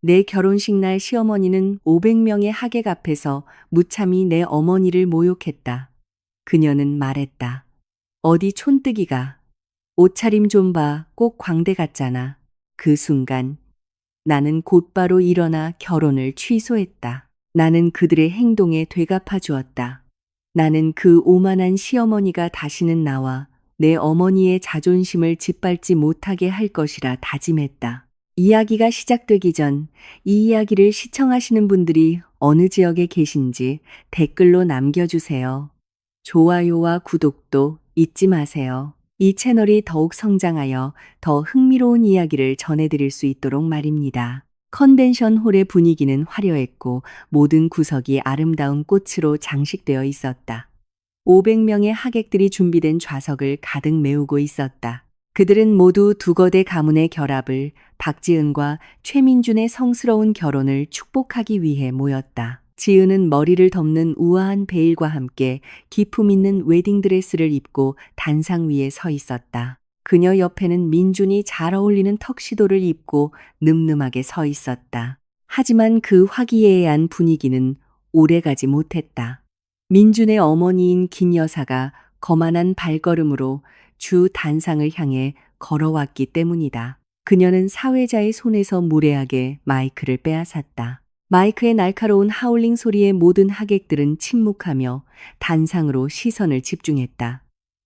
내 결혼식 날 시어머니는 500명의 하객 앞에서 무참히 내 어머니를 모욕했다. 그녀는 말했다. 어디 촌뜨기가. 옷차림 좀 봐, 꼭 광대 같잖아. 그 순간 나는 곧바로 일어나 결혼을 취소했다. 나는 그들의 행동에 되갚아 주었다. 나는 그 오만한 시어머니가 다시는 나와 내 어머니의 자존심을 짓밟지 못하게 할 것이라 다짐했다. 이야기가 시작되기 전 이 이야기를 시청하시는 분들이 어느 지역에 계신지 댓글로 남겨주세요. 좋아요와 구독도 잊지 마세요. 이 채널이 더욱 성장하여 더 흥미로운 이야기를 전해드릴 수 있도록 말입니다. 컨벤션 홀의 분위기는 화려했고 모든 구석이 아름다운 꽃으로 장식되어 있었다. 500명의 하객들이 준비된 좌석을 가득 메우고 있었다. 그들은 모두 두 거대 가문의 결합을, 박지은과 최민준의 성스러운 결혼을 축복하기 위해 모였다. 지은은 머리를 덮는 우아한 베일과 함께 기품 있는 웨딩드레스를 입고 단상 위에 서 있었다. 그녀 옆에는 민준이 잘 어울리는 턱시도를 입고 늠름하게 서 있었다. 하지만 그 화기애애한 분위기는 오래가지 못했다. 민준의 어머니인 김 여사가 거만한 발걸음으로 주 단상을 향해 걸어왔기 때문이다. 그녀는 사회자의 손에서 무례하게 마이크를 빼앗았다. 마이크의 날카로운 하울링 소리에 모든 하객들은 침묵하며 단상으로 시선을 집중했다.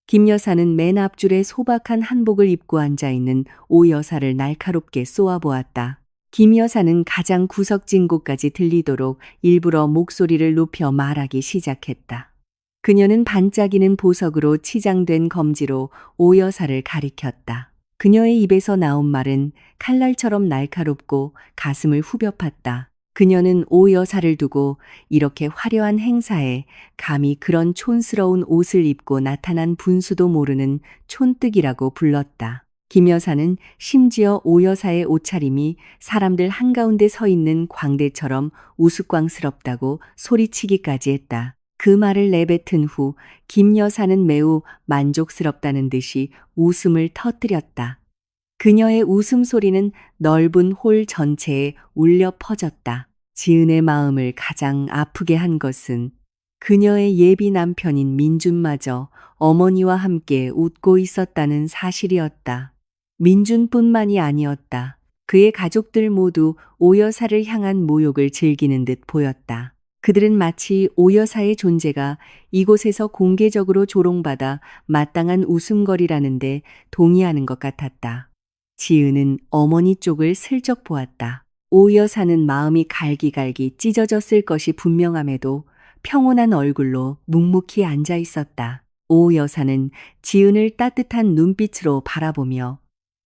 김 여사는 맨 앞줄에 소박한 한복을 입고 앉아있는 오 여사를 날카롭게 쏘아보았다. 김 여사는 가장 구석진 곳까지 들리도록 일부러 목소리를 높여 말하기 시작했다. 그녀는 반짝이는 보석으로 치장된 검지로 오 여사를 가리켰다. 그녀의 입에서 나온 말은 칼날처럼 날카롭고 가슴을 후벼 팠다. 그녀는 오 여사를 두고 이렇게 화려한 행사에 감히 그런 촌스러운 옷을 입고 나타난 분수도 모르는 촌뜨기라고 불렀다. 김 여사는 심지어 오 여사의 옷차림이 사람들 한가운데 서 있는 광대처럼 우스꽝스럽다고 소리치기까지 했다. 그 말을 내뱉은 후 김 여사는 매우 만족스럽다는 듯이 웃음을 터뜨렸다. 그녀의 웃음소리는 넓은 홀 전체에 울려 퍼졌다. 지은의 마음을 가장 아프게 한 것은 그녀의 예비 남편인 민준마저 어머니와 함께 웃고 있었다는 사실이었다. 민준뿐만이 아니었다. 그의 가족들 모두 오 여사를 향한 모욕을 즐기는 듯 보였다. 그들은 마치 오 여사의 존재가 이곳에서 공개적으로 조롱받아 마땅한 웃음거리라는데 동의하는 것 같았다. 지은은 어머니 쪽을 슬쩍 보았다. 오 여사는 마음이 갈기갈기 찢어졌을 것이 분명함에도 평온한 얼굴로 묵묵히 앉아 있었다. 오 여사는 지은을 따뜻한 눈빛으로 바라보며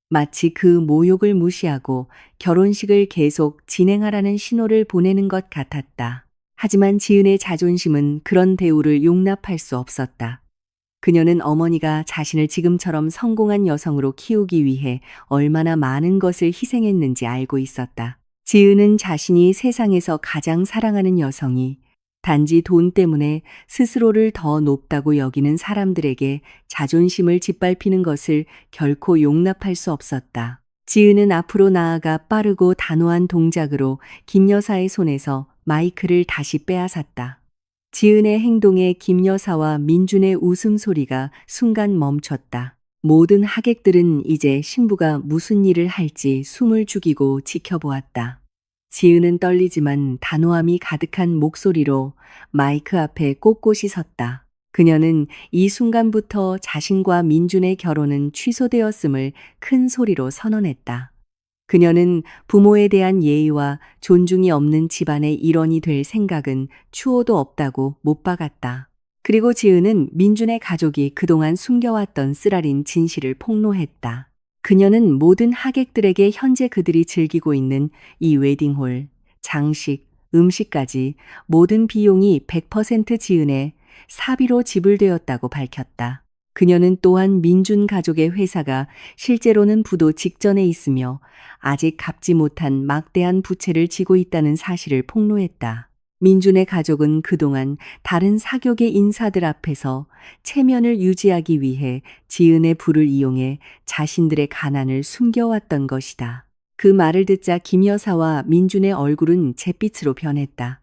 마치 그 모욕을 무시하고 결혼식을 계속 진행하라는 신호를 보내는 것 같았다. 하지만 지은의 자존심은 그런 대우를 용납할 수 없었다. 그녀는 어머니가 자신을 지금처럼 성공한 여성으로 키우기 위해 얼마나 많은 것을 희생했는지 알고 있었다. 지은은 자신이 세상에서 가장 사랑하는 여성이 단지 돈 때문에 스스로를 더 높다고 여기는 사람들에게 자존심을 짓밟히는 것을 결코 용납할 수 없었다. 지은은 앞으로 나아가 빠르고 단호한 동작으로 김 여사의 손에서 마이크를 다시 빼앗았다. 지은의 행동에 김 여사와 민준의 웃음소리가 순간 멈췄다. 모든 하객들은 이제 신부가 무슨 일을 할지 숨을 죽이고 지켜보았다. 지은은 떨리지만 단호함이 가득한 목소리로 마이크 앞에 꼿꼿이 섰다. 그녀는 이 순간부터 자신과 민준의 결혼은 취소되었음을 큰 소리로 선언했다. 그녀는 부모에 대한 예의와 존중이 없는 집안의 일원이 될 생각은 추호도 없다고 못 박았다. 그리고 지은은 민준의 가족이 그동안 숨겨왔던 쓰라린 진실을 폭로했다. 그녀는 모든 하객들에게 현재 그들이 즐기고 있는 이 웨딩홀, 장식, 음식까지 모든 비용이 100% 지은의 사비로 지불되었다고 밝혔다. 그녀는 또한 민준 가족의 회사가 실제로는 부도 직전에 있으며 아직 갚지 못한 막대한 부채를 지고 있다는 사실을 폭로했다. 민준의 가족은 그동안 다른 사교계 인사들 앞에서 체면을 유지하기 위해 지은의 부를 이용해 자신들의 가난을 숨겨왔던 것이다. 그 말을 듣자 김 여사와 민준의 얼굴은 잿빛으로 변했다.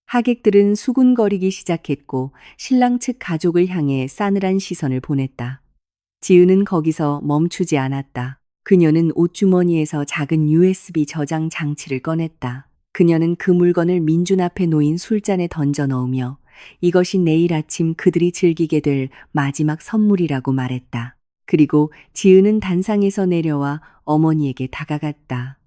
하객들은 수군거리기 시작했고 신랑 측 가족을 향해 싸늘한 시선을 보냈다. 지은은 거기서 멈추지 않았다. 그녀는 옷주머니에서 작은 USB 저장 장치를 꺼냈다. 그녀는 그 물건을 민준 앞에 놓인 술잔에 던져 넣으며 이것이 내일 아침 그들이 즐기게 될 마지막 선물이라고 말했다. 그리고 지은은 단상에서 내려와 어머니에게 다가갔다.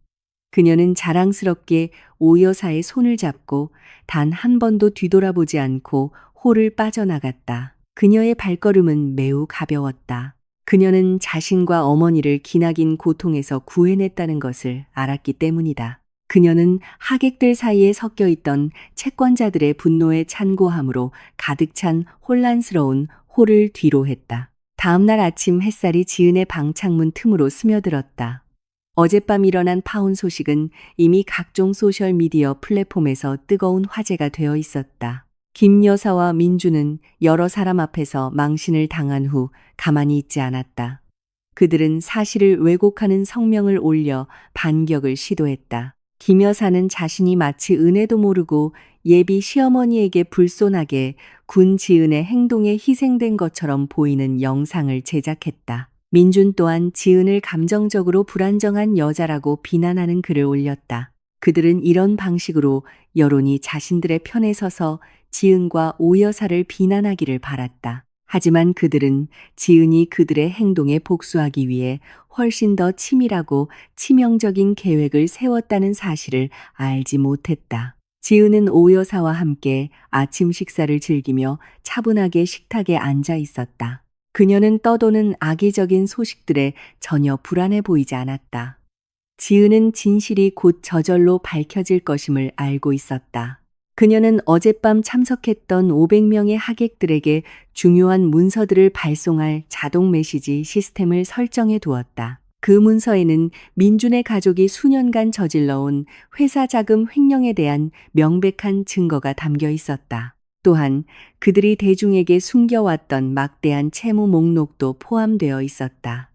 그녀는 자랑스럽게 오 여사의 손을 잡고 단 한 번도 뒤돌아보지 않고 홀을 빠져나갔다. 그녀의 발걸음은 매우 가벼웠다. 그녀는 자신과 어머니를 기나긴 고통에서 구해냈다는 것을 알았기 때문이다. 그녀는 하객들 사이에 섞여 있던 채권자들의 분노에 찬고함으로 가득 찬 혼란스러운 홀을 뒤로 했다. 다음 날 아침 햇살이 지은의 방 창문 틈으로 스며들었다. 어젯밤 일어난 파혼 소식은 이미 각종 소셜미디어 플랫폼에서 뜨거운 화제가 되어 있었다. 김 여사와 민준은 여러 사람 앞에서 망신을 당한 후 가만히 있지 않았다. 그들은 사실을 왜곡하는 성명을 올려 반격을 시도했다. 김 여사는 자신이 마치 은혜도 모르고 예비 시어머니에게 불손하게 군 지은의 행동에 희생된 것처럼 보이는 영상을 제작했다. 민준 또한 지은을 감정적으로 불안정한 여자라고 비난하는 글을 올렸다. 그들은 이런 방식으로 여론이 자신들의 편에 서서 지은과 오 여사를 비난하기를 바랐다. 하지만 그들은 지은이 그들의 행동에 복수하기 위해 훨씬 더 치밀하고 치명적인 계획을 세웠다는 사실을 알지 못했다. 지은은 오 여사와 함께 아침 식사를 즐기며 차분하게 식탁에 앉아 있었다. 그녀는 떠도는 악의적인 소식들에 전혀 불안해 보이지 않았다. 지은은 진실이 곧 저절로 밝혀질 것임을 알고 있었다. 그녀는 어젯밤 참석했던 500명의 하객들에게 중요한 문서들을 발송할 자동 메시지 시스템을 설정해 두었다. 그 문서에는 민준의 가족이 수년간 저질러온 회사 자금 횡령에 대한 명백한 증거가 담겨 있었다. 또한 그들이 대중에게 숨겨왔던 막대한 채무 목록도 포함되어 있었다.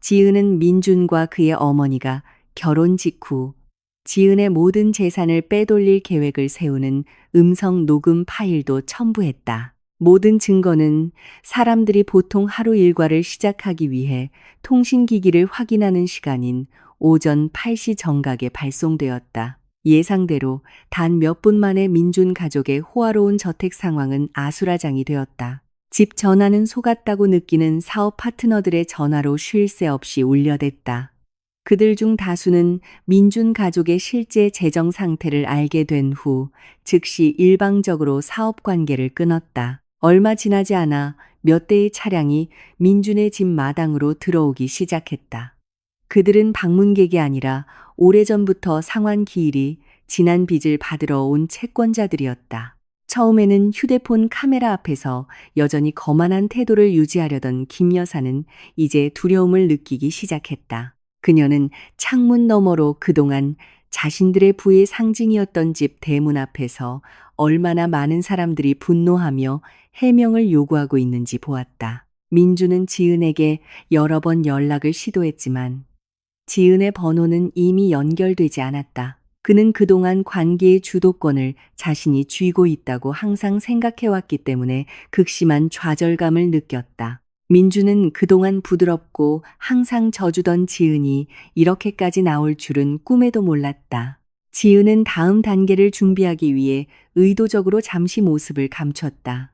지은은 민준과 그의 어머니가 결혼 직후 지은의 모든 재산을 빼돌릴 계획을 세우는 음성 녹음 파일도 첨부했다. 모든 증거는 사람들이 보통 하루 일과를 시작하기 위해 통신기기를 확인하는 시간인 오전 8시 정각에 발송되었다. 예상대로 단 몇 분 만에 민준 가족의 호화로운 저택 상황은 아수라장이 되었다. 집 전화는 속았다고 느끼는 사업 파트너들의 전화로 쉴 새 없이 울려댔다. 그들 중 다수는 민준 가족의 실제 재정 상태를 알게 된 후 즉시 일방적으로 사업 관계를 끊었다. 얼마 지나지 않아 몇 대의 차량이 민준의 집 마당으로 들어오기 시작했다. 그들은 방문객이 아니라 오래전부터 상환 기일이 지난 빚을 받으러 온 채권자들이었다. 처음에는 휴대폰 카메라 앞에서 여전히 거만한 태도를 유지하려던 김 여사는 이제 두려움을 느끼기 시작했다. 그녀는 창문 너머로 그동안 자신들의 부의 상징이었던 집 대문 앞에서 얼마나 많은 사람들이 분노하며 해명을 요구하고 있는지 보았다. 민준은 지은에게 여러 번 연락을 시도했지만 지은의 번호는 이미 연결되지 않았다. 그는 그동안 관계의 주도권을 자신이 쥐고 있다고 항상 생각해왔기 때문에 극심한 좌절감을 느꼈다. 민주는 그동안 부드럽고 항상 져주던 지은이 이렇게까지 나올 줄은 꿈에도 몰랐다. 지은은 다음 단계를 준비하기 위해 의도적으로 잠시 모습을 감췄다.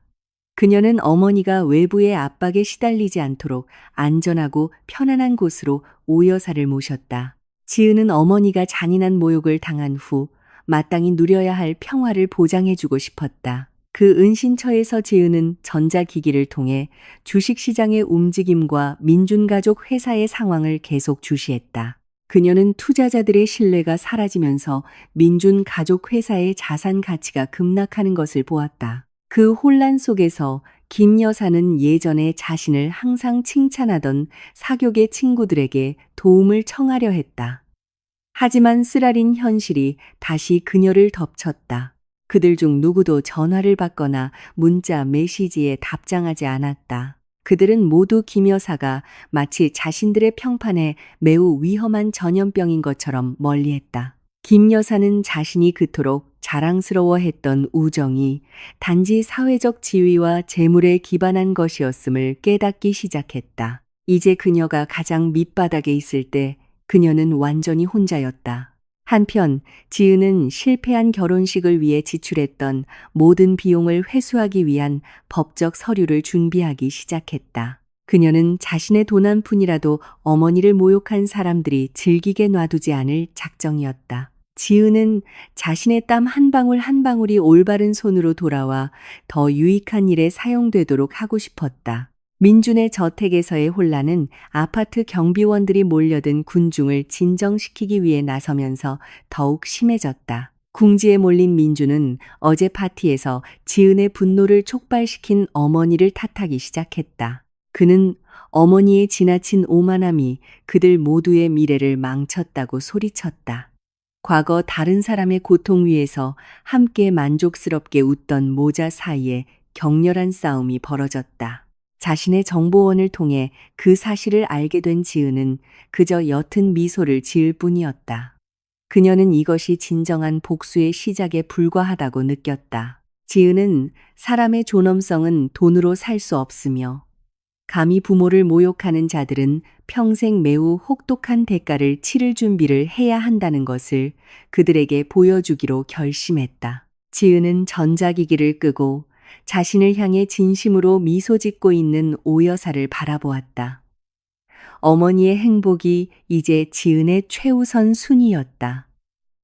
그녀는 어머니가 외부의 압박에 시달리지 않도록 안전하고 편안한 곳으로 오 여사를 모셨다. 지은은 어머니가 잔인한 모욕을 당한 후 마땅히 누려야 할 평화를 보장해주고 싶었다. 그 은신처에서 지은은 전자기기를 통해 주식시장의 움직임과 민준가족 회사의 상황을 계속 주시했다. 그녀는 투자자들의 신뢰가 사라지면서 민준가족 회사의 자산 가치가 급락하는 것을 보았다. 그 혼란 속에서 김 여사는 예전에 자신을 항상 칭찬하던 사교계 친구들에게 도움을 청하려 했다. 하지만 쓰라린 현실이 다시 그녀를 덮쳤다. 그들 중 누구도 전화를 받거나 문자 메시지에 답장하지 않았다. 그들은 모두 김 여사가 마치 자신들의 평판에 매우 위험한 전염병인 것처럼 멀리했다. 김 여사는 자신이 그토록 자랑스러워했던 우정이 단지 사회적 지위와 재물에 기반한 것이었음을 깨닫기 시작했다. 이제 그녀가 가장 밑바닥에 있을 때 그녀는 완전히 혼자였다. 한편 지은은 실패한 결혼식을 위해 지출했던 모든 비용을 회수하기 위한 법적 서류를 준비하기 시작했다. 그녀는 자신의 돈 한 푼이라도 어머니를 모욕한 사람들이 즐기게 놔두지 않을 작정이었다. 지은은 자신의 땀 한 방울 한 방울이 올바른 손으로 돌아와 더 유익한 일에 사용되도록 하고 싶었다. 민준의 저택에서의 혼란은 아파트 경비원들이 몰려든 군중을 진정시키기 위해 나서면서 더욱 심해졌다. 궁지에 몰린 민준은 어제 파티에서 지은의 분노를 촉발시킨 어머니를 탓하기 시작했다. 그는 어머니의 지나친 오만함이 그들 모두의 미래를 망쳤다고 소리쳤다. 과거 다른 사람의 고통 위에서 함께 만족스럽게 웃던 모자 사이에 격렬한 싸움이 벌어졌다. 자신의 정보원을 통해 그 사실을 알게 된 지은은 그저 옅은 미소를 지을 뿐이었다. 그녀는 이것이 진정한 복수의 시작에 불과하다고 느꼈다. 지은은 사람의 존엄성은 돈으로 살 수 없으며 감히 부모를 모욕하는 자들은 평생 매우 혹독한 대가를 치를 준비를 해야 한다는 것을 그들에게 보여주기로 결심했다. 지은은 전자기기를 끄고 자신을 향해 진심으로 미소 짓고 있는 오 여사를 바라보았다. 어머니의 행복이 이제 지은의 최우선 순위였다.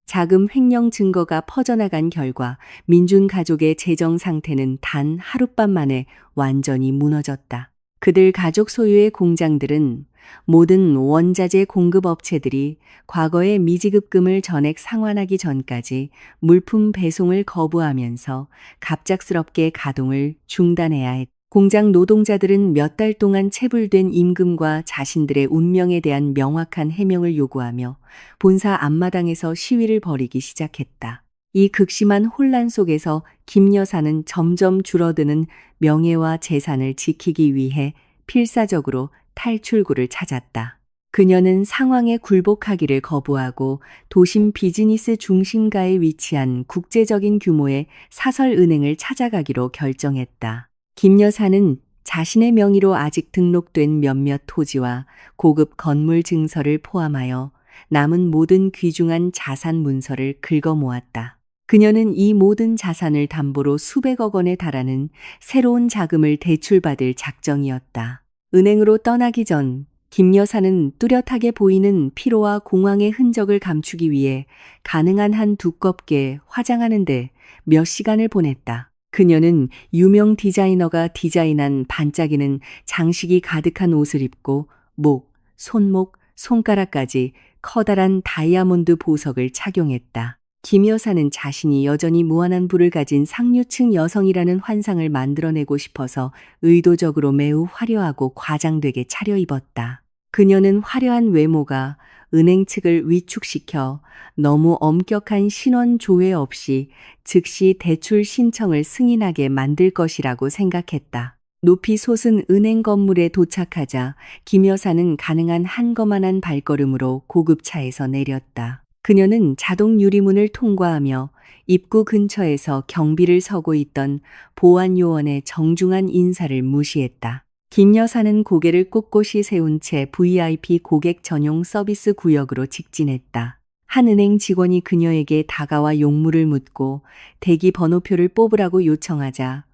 자금 횡령 증거가 퍼져나간 결과 민준 가족의 재정 상태는 단 하룻밤 만에 완전히 무너졌다. 그들 가족 소유의 공장들은 모든 원자재 공급 업체들이 과거의 미지급금을 전액 상환하기 전까지 물품 배송을 거부하면서 갑작스럽게 가동을 중단해야 했다. 공장 노동자들은 몇 달 동안 체불된 임금과 자신들의 운명에 대한 명확한 해명을 요구하며 본사 앞마당에서 시위를 벌이기 시작했다. 이 극심한 혼란 속에서 김 여사는 점점 줄어드는 명예와 재산을 지키기 위해 필사적으로 탈출구를 찾았다. 그녀는 상황에 굴복하기를 거부하고 도심 비즈니스 중심가에 위치한 국제적인 규모의 사설은행을 찾아가기로 결정했다. 김 여사는 자신의 명의로 아직 등록된 몇몇 토지와 고급 건물 증서를 포함하여 남은 모든 귀중한 자산 문서를 긁어 모았다. 그녀는 이 모든 자산을 담보로 수백억 원에 달하는 새로운 자금을 대출받을 작정이었다. 은행으로 떠나기 전 김 여사는 뚜렷하게 보이는 피로와 공황의 흔적을 감추기 위해 가능한 한 두껍게 화장하는데 몇 시간을 보냈다. 그녀는 유명 디자이너가 디자인한 반짝이는 장식이 가득한 옷을 입고 목, 손목, 손가락까지 커다란 다이아몬드 보석을 착용했다. 김 여사는 자신이 여전히 무한한 부를 가진 상류층 여성이라는 환상을 만들어내고 싶어서 의도적으로 매우 화려하고 과장되게 차려입었다. 그녀는 화려한 외모가 은행 측을 위축시켜 너무 엄격한 신원 조회 없이 즉시 대출 신청을 승인하게 만들 것이라고 생각했다. 높이 솟은 은행 건물에 도착하자 김 여사는 가능한 한거만한 발걸음으로 고급차에서 내렸다. 그녀는 자동 유리문을 통과하며 입구 근처에서 경비를 서고 있던 보안 요원의 정중한 인사를 무시했다. 김 여사는 고개를 꼿꼿이 세운 채 VIP 고객 전용 서비스 구역으로 직진했다. 한 은행 직원이 그녀에게 다가와 용무를 묻고 대기 번호표를 뽑으라고 요청하자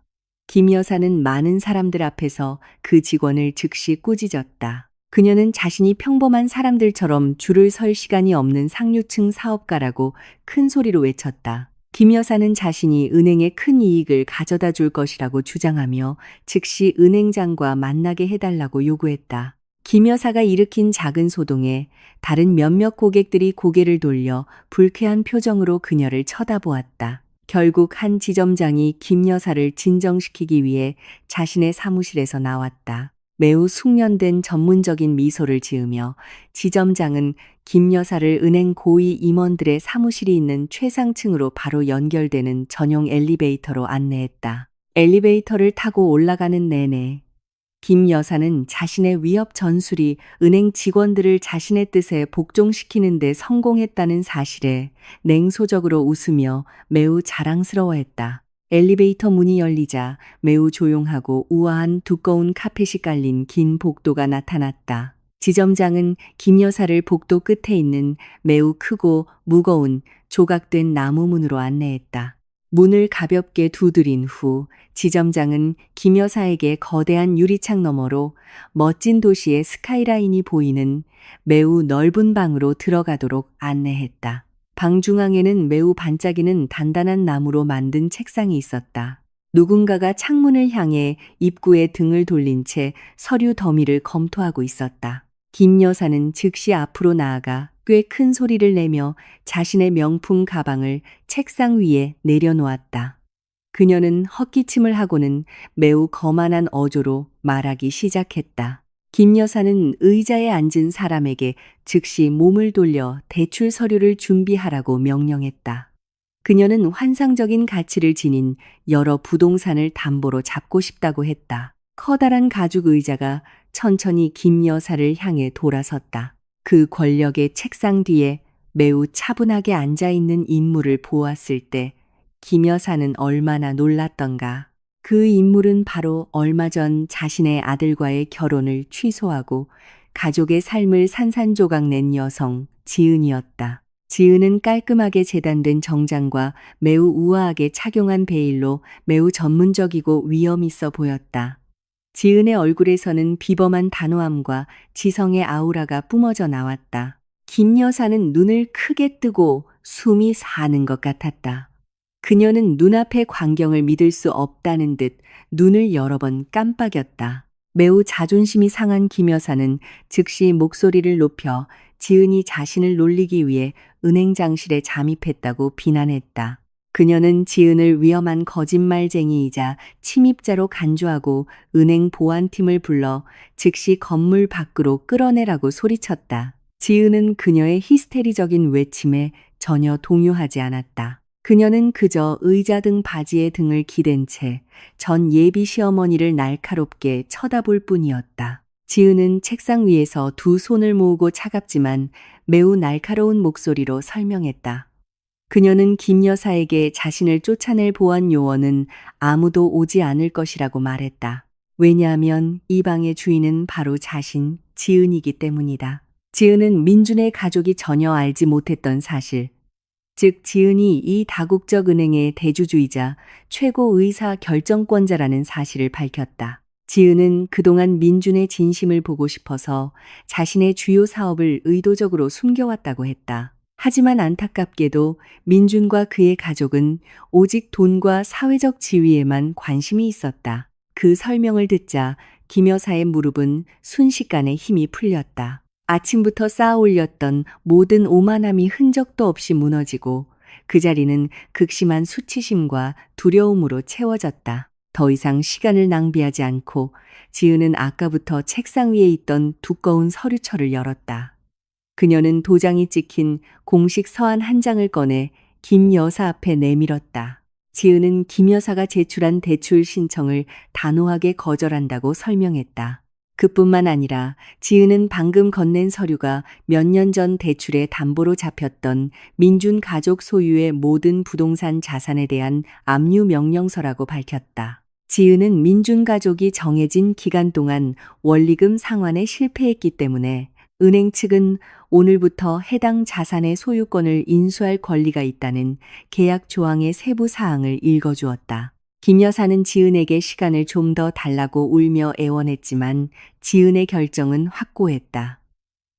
김 여사는 많은 사람들 앞에서 그 직원을 즉시 꾸짖었다. 그녀는 자신이 평범한 사람들처럼 줄을 설 시간이 없는 상류층 사업가라고 큰 소리로 외쳤다. 김 여사는 자신이 은행에 큰 이익을 가져다 줄 것이라고 주장하며 즉시 은행장과 만나게 해달라고 요구했다. 김 여사가 일으킨 작은 소동에 다른 몇몇 고객들이 고개를 돌려 불쾌한 표정으로 그녀를 쳐다보았다. 결국 한 지점장이 김 여사를 진정시키기 위해 자신의 사무실에서 나왔다. 매우 숙련된 전문적인 미소를 지으며 지점장은 김 여사를 은행 고위 임원들의 사무실이 있는 최상층으로 바로 연결되는 전용 엘리베이터로 안내했다. 엘리베이터를 타고 올라가는 내내 김 여사는 자신의 위협 전술이 은행 직원들을 자신의 뜻에 복종시키는 데 성공했다는 사실에 냉소적으로 웃으며 매우 자랑스러워했다. 엘리베이터 문이 열리자 매우 조용하고 우아한 두꺼운 카펫이 깔린 긴 복도가 나타났다. 지점장은 김 여사를 복도 끝에 있는 매우 크고 무거운 조각된 나무 문으로 안내했다. 문을 가볍게 두드린 후 지점장은 김 여사에게 거대한 유리창 너머로 멋진 도시의 스카이라인이 보이는 매우 넓은 방으로 들어가도록 안내했다. 방 중앙에는 매우 반짝이는 단단한 나무로 만든 책상이 있었다. 누군가가 창문을 향해 입구에 등을 돌린 채 서류 더미를 검토하고 있었다. 김 여사는 즉시 앞으로 나아가 꽤 큰 소리를 내며 자신의 명품 가방을 책상 위에 내려놓았다. 그녀는 헛기침을 하고는 매우 거만한 어조로 말하기 시작했다. 김 여사는 의자에 앉은 사람에게 즉시 몸을 돌려 대출 서류를 준비하라고 명령했다. 그녀는 환상적인 가치를 지닌 여러 부동산을 담보로 잡고 싶다고 했다. 커다란 가죽 의자가 천천히 김 여사를 향해 돌아섰다. 그 권력의 책상 뒤에 매우 차분하게 앉아있는 인물을 보았을 때 김 여사는 얼마나 놀랐던가. 그 인물은 바로 얼마 전 자신의 아들과의 결혼을 취소하고 가족의 삶을 산산조각낸 여성 지은이었다. 지은은 깔끔하게 재단된 정장과 매우 우아하게 착용한 베일로 매우 전문적이고 위험 있어 보였다. 지은의 얼굴에서는 비범한 단호함과 지성의 아우라가 뿜어져 나왔다. 김 여사는 눈을 크게 뜨고 숨이 사는 것 같았다. 그녀는 눈앞의 광경을 믿을 수 없다는 듯 눈을 여러 번 깜빡였다. 매우 자존심이 상한 김 여사는 즉시 목소리를 높여 지은이 자신을 놀리기 위해 은행장실에 잠입했다고 비난했다. 그녀는 지은을 위험한 거짓말쟁이이자 침입자로 간주하고 은행 보안팀을 불러 즉시 건물 밖으로 끌어내라고 소리쳤다. 지은은 그녀의 히스테리적인 외침에 전혀 동요하지 않았다. 그녀는 그저 의자 등 바지에 등을 기댄 채 전 예비 시어머니를 날카롭게 쳐다볼 뿐이었다. 지은은 책상 위에서 두 손을 모으고 차갑지만 매우 날카로운 목소리로 설명했다. 그녀는 김 여사에게 자신을 쫓아낼 보안 요원은 아무도 오지 않을 것이라고 말했다. 왜냐하면 이 방의 주인은 바로 자신, 지은이기 때문이다. 지은은 민준의 가족이 전혀 알지 못했던 사실, 즉 지은이 이 다국적 은행의 대주주이자 최고 의사 결정권자라는 사실을 밝혔다. 지은은 그동안 민준의 진심을 보고 싶어서 자신의 주요 사업을 의도적으로 숨겨왔다고 했다. 하지만 안타깝게도 민준과 그의 가족은 오직 돈과 사회적 지위에만 관심이 있었다. 그 설명을 듣자 김 여사의 무릎은 순식간에 힘이 풀렸다. 아침부터 쌓아 올렸던 모든 오만함이 흔적도 없이 무너지고 그 자리는 극심한 수치심과 두려움으로 채워졌다. 더 이상 시간을 낭비하지 않고 지은은 아까부터 책상 위에 있던 두꺼운 서류철을 열었다. 그녀는 도장이 찍힌 공식 서한 한 장을 꺼내 김 여사 앞에 내밀었다. 지은은 김 여사가 제출한 대출 신청을 단호하게 거절한다고 설명했다. 그뿐만 아니라 지은은 방금 건넨 서류가 몇 년 전 대출의 담보로 잡혔던 민준 가족 소유의 모든 부동산 자산에 대한 압류 명령서라고 밝혔다. 지은은 민준 가족이 정해진 기간 동안 원리금 상환에 실패했기 때문에 은행 측은 오늘부터 해당 자산의 소유권을 인수할 권리가 있다는 계약 조항의 세부 사항을 읽어주었다. 김 여사는 지은에게 시간을 좀 더 달라고 울며 애원했지만 지은의 결정은 확고했다.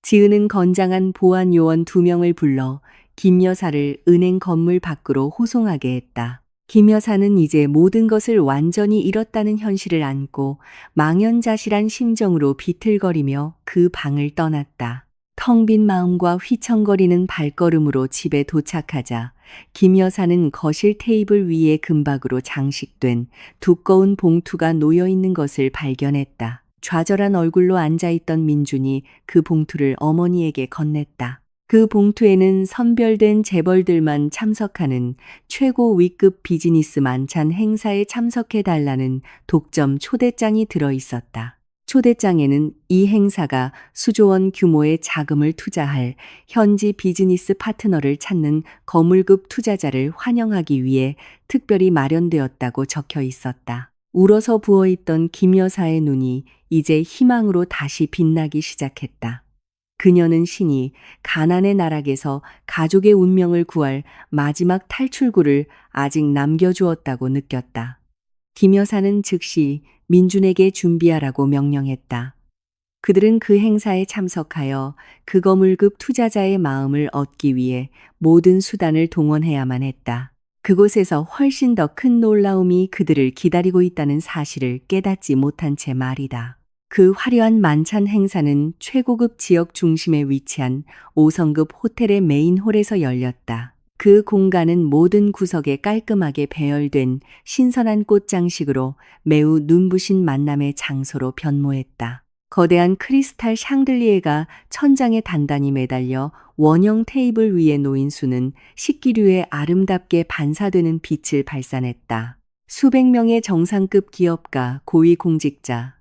지은은 건장한 보안 요원 2명을 불러 김 여사를 은행 건물 밖으로 호송하게 했다. 김 여사는 이제 모든 것을 완전히 잃었다는 현실을 안고 망연자실한 심정으로 비틀거리며 그 방을 떠났다. 텅 빈 마음과 휘청거리는 발걸음으로 집에 도착하자 김 여사는 거실 테이블 위에 금박으로 장식된 두꺼운 봉투가 놓여 있는 것을 발견했다. 좌절한 얼굴로 앉아있던 민준이 그 봉투를 어머니에게 건넸다. 그 봉투에는 선별된 재벌들만 참석하는 최고 위급 비즈니스 만찬 행사에 참석해달라는 독점 초대장이 들어 있었다. 초대장에는 이 행사가 수조원 규모의 자금을 투자할 현지 비즈니스 파트너를 찾는 거물급 투자자를 환영하기 위해 특별히 마련되었다고 적혀 있었다. 울어서 부어있던 김 여사의 눈이 이제 희망으로 다시 빛나기 시작했다. 그녀는 신이 가난의 나락에서 가족의 운명을 구할 마지막 탈출구를 아직 남겨주었다고 느꼈다. 김 여사는 즉시 민준에게 준비하라고 명령했다. 그들은 그 행사에 참석하여 그 거물급 투자자의 마음을 얻기 위해 모든 수단을 동원해야만 했다. 그곳에서 훨씬 더 큰 놀라움이 그들을 기다리고 있다는 사실을 깨닫지 못한 채 말이다. 그 화려한 만찬 행사는 최고급 지역 중심에 위치한 5성급 호텔의 메인홀에서 열렸다. 그 공간은 모든 구석에 깔끔하게 배열된 신선한 꽃 장식으로 매우 눈부신 만남의 장소로 변모했다. 거대한 크리스탈 샹들리에가 천장에 단단히 매달려 원형 테이블 위에 놓인 수는 식기류에 아름답게 반사되는 빛을 발산했다. 수백 명의 정상급 기업가, 고위공직자,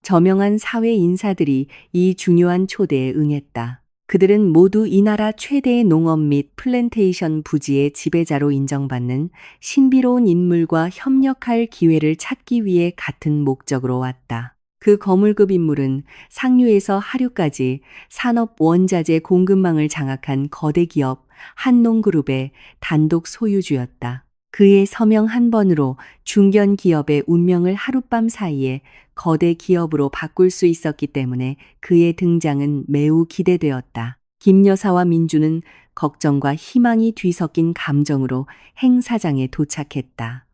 저명한 사회 인사들이 이 중요한 초대에 응했다. 그들은 모두 이 나라 최대의 농업 및 플랜테이션 부지의 지배자로 인정받는 신비로운 인물과 협력할 기회를 찾기 위해 같은 목적으로 왔다. 그 거물급 인물은 상류에서 하류까지 산업 원자재 공급망을 장악한 거대 기업 한농그룹의 단독 소유주였다. 그의 서명 한 번으로 중견 기업의 운명을 하룻밤 사이에 거대 기업으로 바꿀 수 있었기 때문에 그의 등장은 매우 기대되었다. 김 여사와 민주는 걱정과 희망이 뒤섞인 감정으로 행사장에 도착했다.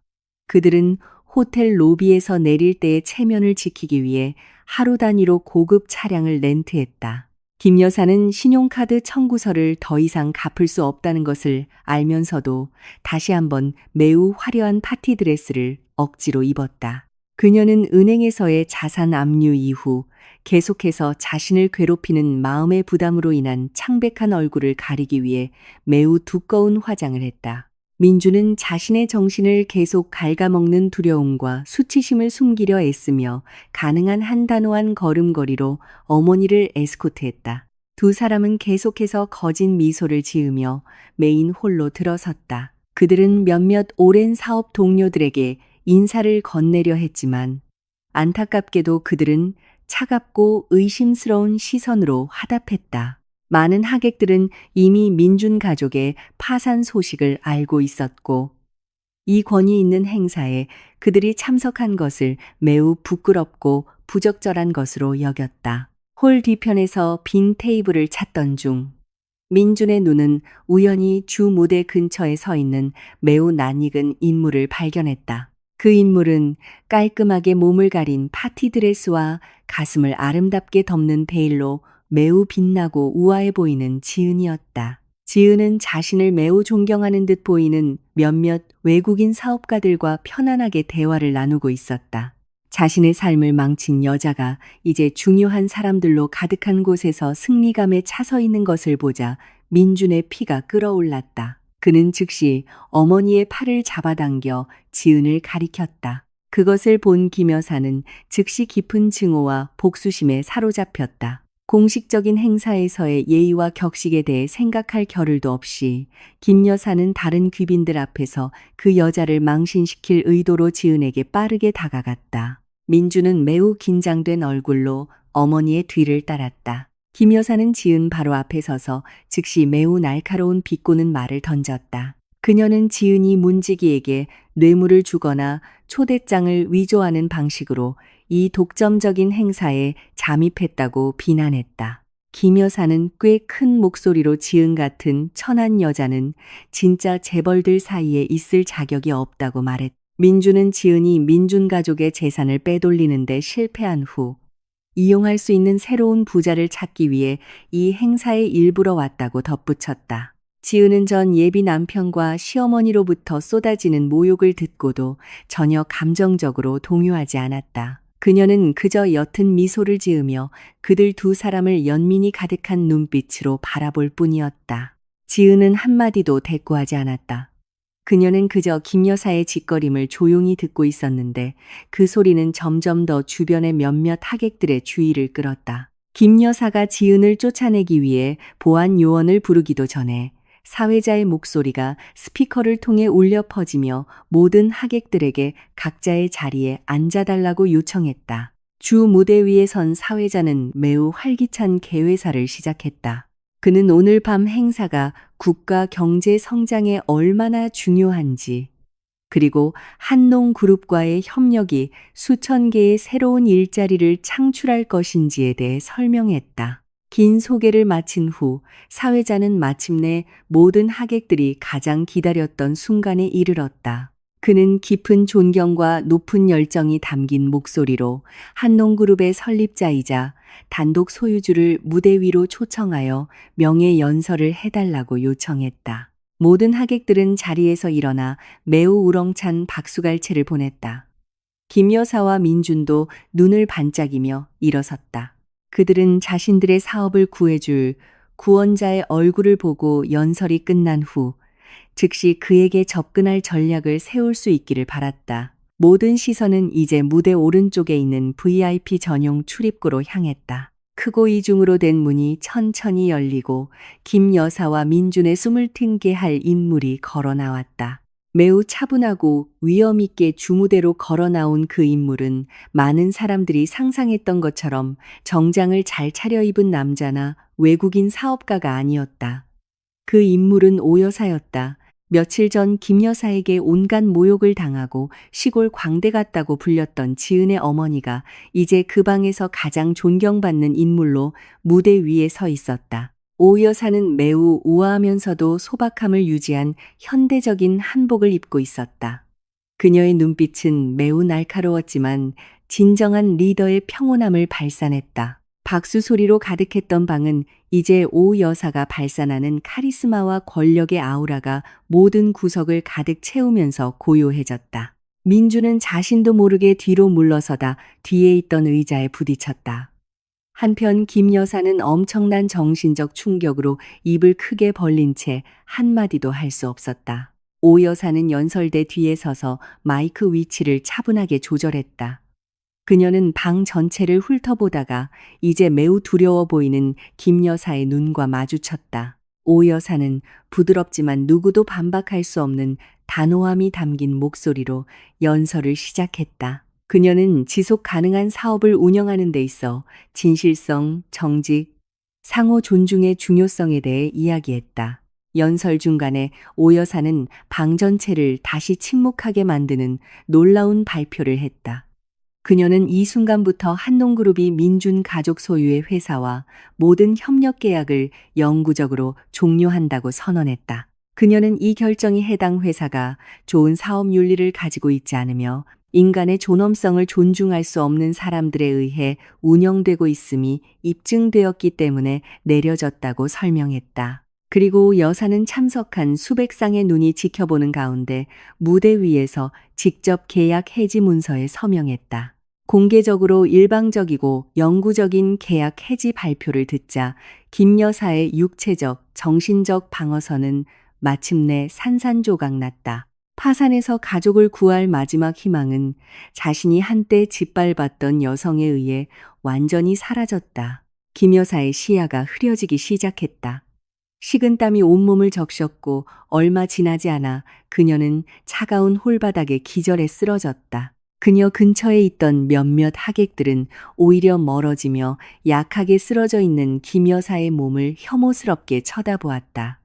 그들은 호텔 로비에서 내릴 때의 체면을 지키기 위해 하루 단위로 고급 차량을 렌트했다. 김 여사는 신용카드 청구서를 더 이상 갚을 수 없다는 것을 알면서도 다시 한번 매우 화려한 파티 드레스를 억지로 입었다. 그녀는 은행에서의 자산 압류 이후 계속해서 자신을 괴롭히는 마음의 부담으로 인한 창백한 얼굴을 가리기 위해 매우 두꺼운 화장을 했다. 민주는 자신의 정신을 계속 갉아먹는 두려움과 수치심을 숨기려 애쓰며 가능한 한 단호한 걸음걸이로 어머니를 에스코트했다. 두 사람은 계속해서 거진 미소를 지으며 메인 홀로 들어섰다. 그들은 몇몇 오랜 사업 동료들에게 인사를 건네려 했지만 안타깝게도 그들은 차갑고 의심스러운 시선으로 화답했다. 많은 하객들은 이미 민준 가족의 파산 소식을 알고 있었고 이 권위 있는 행사에 그들이 참석한 것을 매우 부끄럽고 부적절한 것으로 여겼다. 홀 뒤편에서 빈 테이블을 찾던 중 민준의 눈은 우연히 주 무대 근처에 서 있는 매우 낯익은 인물을 발견했다. 그 인물은 깔끔하게 몸을 가린 파티 드레스와 가슴을 아름답게 덮는 베일로 매우 빛나고 우아해 보이는 지은이었다. 지은은 자신을 매우 존경하는 듯 보이는 몇몇 외국인 사업가들과 편안하게 대화를 나누고 있었다. 자신의 삶을 망친 여자가 이제 중요한 사람들로 가득한 곳에서 승리감에 차서 있는 것을 보자 민준의 피가 끓어올랐다. 그는 즉시 어머니의 팔을 잡아당겨 지은을 가리켰다. 그것을 본 김 여사는 즉시 깊은 증오와 복수심에 사로잡혔다. 공식적인 행사에서의 예의와 격식에 대해 생각할 겨를도 없이 김 여사는 다른 귀빈들 앞에서 그 여자를 망신시킬 의도로 지은에게 빠르게 다가갔다. 민주는 매우 긴장된 얼굴로 어머니의 뒤를 따랐다. 김 여사는 지은 바로 앞에 서서 즉시 매우 날카로운 비꼬는 말을 던졌다. 그녀는 지은이 문지기에게 뇌물을 주거나 초대장을 위조하는 방식으로 이 독점적인 행사에 잠입했다고 비난했다. 김 여사는 꽤 큰 목소리로 지은 같은 천한 여자는 진짜 재벌들 사이에 있을 자격이 없다고 말했다. 민주는 지은이 민준 가족의 재산을 빼돌리는데 실패한 후 이용할 수 있는 새로운 부자를 찾기 위해 이 행사에 일부러 왔다고 덧붙였다. 지은은 전 예비 남편과 시어머니로부터 쏟아지는 모욕을 듣고도 전혀 감정적으로 동요하지 않았다. 그녀는 그저 옅은 미소를 지으며 그들 두 사람을 연민이 가득한 눈빛으로 바라볼 뿐이었다. 지은은 한마디도 대꾸하지 않았다. 그녀는 그저 김 여사의 짓거림을 조용히 듣고 있었는데 그 소리는 점점 더 주변의 몇몇 하객들의 주의를 끌었다. 김 여사가 지은을 쫓아내기 위해 보안 요원을 부르기도 전에 사회자의 목소리가 스피커를 통해 울려 퍼지며 모든 하객들에게 각자의 자리에 앉아달라고 요청했다. 주 무대 위에 선 사회자는 매우 활기찬 개회사를 시작했다. 그는 오늘 밤 행사가 국가 경제 성장에 얼마나 중요한지, 그리고 한농그룹과의 협력이 수천 개의 새로운 일자리를 창출할 것인지에 대해 설명했다. 긴 소개를 마친 후 사회자는 마침내 모든 하객들이 가장 기다렸던 순간에 이르렀다. 그는 깊은 존경과 높은 열정이 담긴 목소리로 한농그룹의 설립자이자 단독 소유주를 무대 위로 초청하여 명예연설을 해달라고 요청했다. 모든 하객들은 자리에서 일어나 매우 우렁찬 박수갈채를 보냈다. 김 여사와 민준도 눈을 반짝이며 일어섰다. 그들은 자신들의 사업을 구해줄 구원자의 얼굴을 보고 연설이 끝난 후 즉시 그에게 접근할 전략을 세울 수 있기를 바랐다. 모든 시선은 이제 무대 오른쪽에 있는 VIP 전용 출입구로 향했다. 크고 이중으로 된 문이 천천히 열리고 김 여사와 민준의 숨을 틔게 할 인물이 걸어 나왔다. 매우 차분하고 위험 있게 주무대로 걸어 나온 그 인물은 많은 사람들이 상상했던 것처럼 정장을 잘 차려입은 남자나 외국인 사업가가 아니었다. 그 인물은 오 여사였다. 며칠 전 김 여사에게 온갖 모욕을 당하고 시골 광대 같다고 불렸던 지은의 어머니가 이제 그 방에서 가장 존경받는 인물로 무대 위에 서 있었다. 오 여사는 매우 우아하면서도 소박함을 유지한 현대적인 한복을 입고 있었다. 그녀의 눈빛은 매우 날카로웠지만 진정한 리더의 평온함을 발산했다. 박수 소리로 가득했던 방은 이제 오 여사가 발산하는 카리스마와 권력의 아우라가 모든 구석을 가득 채우면서 고요해졌다. 민주는 자신도 모르게 뒤로 물러서다 뒤에 있던 의자에 부딪혔다. 한편 김 여사는 엄청난 정신적 충격으로 입을 크게 벌린 채 한마디도 할 수 없었다. 오 여사는 연설대 뒤에 서서 마이크 위치를 차분하게 조절했다. 그녀는 방 전체를 훑어보다가 이제 매우 두려워 보이는 김 여사의 눈과 마주쳤다. 오 여사는 부드럽지만 누구도 반박할 수 없는 단호함이 담긴 목소리로 연설을 시작했다. 그녀는 지속 가능한 사업을 운영하는 데 있어 진실성, 정직, 상호 존중의 중요성에 대해 이야기했다. 연설 중간에 오 여사는 방 전체를 다시 침묵하게 만드는 놀라운 발표를 했다. 그녀는 이 순간부터 한농그룹이 민준 가족 소유의 회사와 모든 협력 계약을 영구적으로 종료한다고 선언했다. 그녀는 이 결정이 해당 회사가 좋은 사업 윤리를 가지고 있지 않으며 인간의 존엄성을 존중할 수 없는 사람들에 의해 운영되고 있음이 입증되었기 때문에 내려졌다고 설명했다. 그리고 여사는 참석한 수백 쌍의 눈이 지켜보는 가운데 무대 위에서 직접 계약 해지 문서에 서명했다. 공개적으로 일방적이고 영구적인 계약 해지 발표를 듣자 김 여사의 육체적, 정신적 방어선은 마침내 산산조각 났다. 파산에서 가족을 구할 마지막 희망은 자신이 한때 짓밟았던 여성에 의해 완전히 사라졌다. 김 여사의 시야가 흐려지기 시작했다. 식은땀이 온몸을 적셨고 얼마 지나지 않아 그녀는 차가운 홀바닥에 기절해 쓰러졌다. 그녀 근처에 있던 몇몇 하객들은 오히려 멀어지며 약하게 쓰러져 있는 김 여사의 몸을 혐오스럽게 쳐다보았다.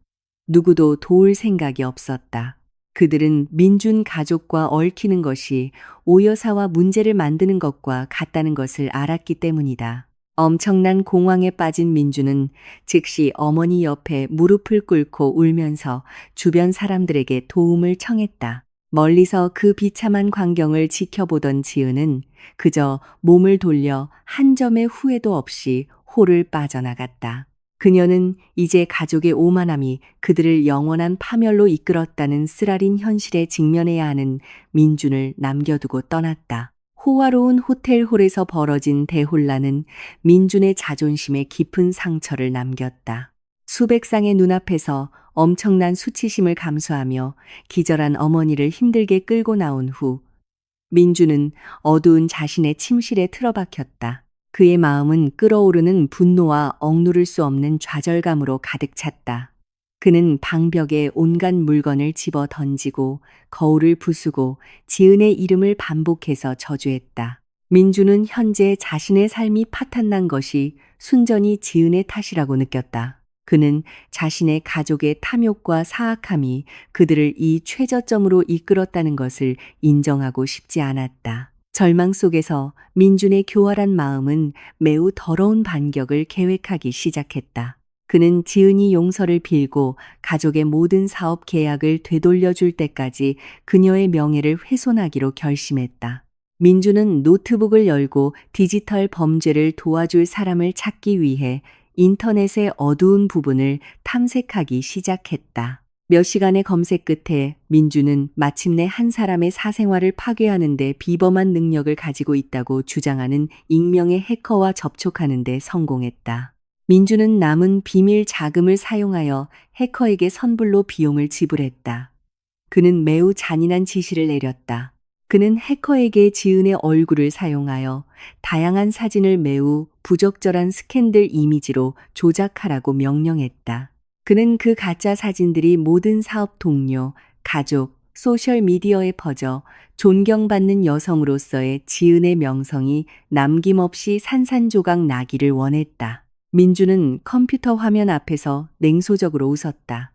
누구도 도울 생각이 없었다. 그들은 민준 가족과 얽히는 것이 오 여사와 문제를 만드는 것과 같다는 것을 알았기 때문이다. 엄청난 공황에 빠진 민준은 즉시 어머니 옆에 무릎을 꿇고 울면서 주변 사람들에게 도움을 청했다. 멀리서 그 비참한 광경을 지켜보던 지은은 그저 몸을 돌려 한 점의 후회도 없이 홀을 빠져나갔다. 그녀는 이제 가족의 오만함이 그들을 영원한 파멸로 이끌었다는 쓰라린 현실에 직면해야 하는 민준을 남겨두고 떠났다. 호화로운 호텔 홀에서 벌어진 대혼란은 민준의 자존심에 깊은 상처를 남겼다. 수백 쌍의 눈앞에서 엄청난 수치심을 감수하며 기절한 어머니를 힘들게 끌고 나온 후 민주는 어두운 자신의 침실에 틀어박혔다. 그의 마음은 끓어오르는 분노와 억누를 수 없는 좌절감으로 가득 찼다. 그는 방벽에 온갖 물건을 집어 던지고 거울을 부수고 지은의 이름을 반복해서 저주했다. 민주는 현재 자신의 삶이 파탄난 것이 순전히 지은의 탓이라고 느꼈다. 그는 자신의 가족의 탐욕과 사악함이 그들을 이 최저점으로 이끌었다는 것을 인정하고 싶지 않았다. 절망 속에서 민준의 교활한 마음은 매우 더러운 반격을 계획하기 시작했다. 그는 지은이 용서를 빌고 가족의 모든 사업 계약을 되돌려줄 때까지 그녀의 명예를 훼손하기로 결심했다. 민주는 노트북을 열고 디지털 범죄를 도와줄 사람을 찾기 위해 인터넷의 어두운 부분을 탐색하기 시작했다. 몇 시간의 검색 끝에 민주는 마침내 한 사람의 사생활을 파괴하는 데 비범한 능력을 가지고 있다고 주장하는 익명의 해커와 접촉하는 데 성공했다. 민주는 남은 비밀 자금을 사용하여 해커에게 선불로 비용을 지불했다. 그는 매우 잔인한 지시를 내렸다. 그는 해커에게 지은의 얼굴을 사용하여 다양한 사진을 매우 부적절한 스캔들 이미지로 조작하라고 명령했다. 그는 그 가짜 사진들이 모든 사업 동료, 가족, 소셜미디어에 퍼져 존경받는 여성으로서의 지은의 명성이 남김없이 산산조각 나기를 원했다. 민주는 컴퓨터 화면 앞에서 냉소적으로 웃었다.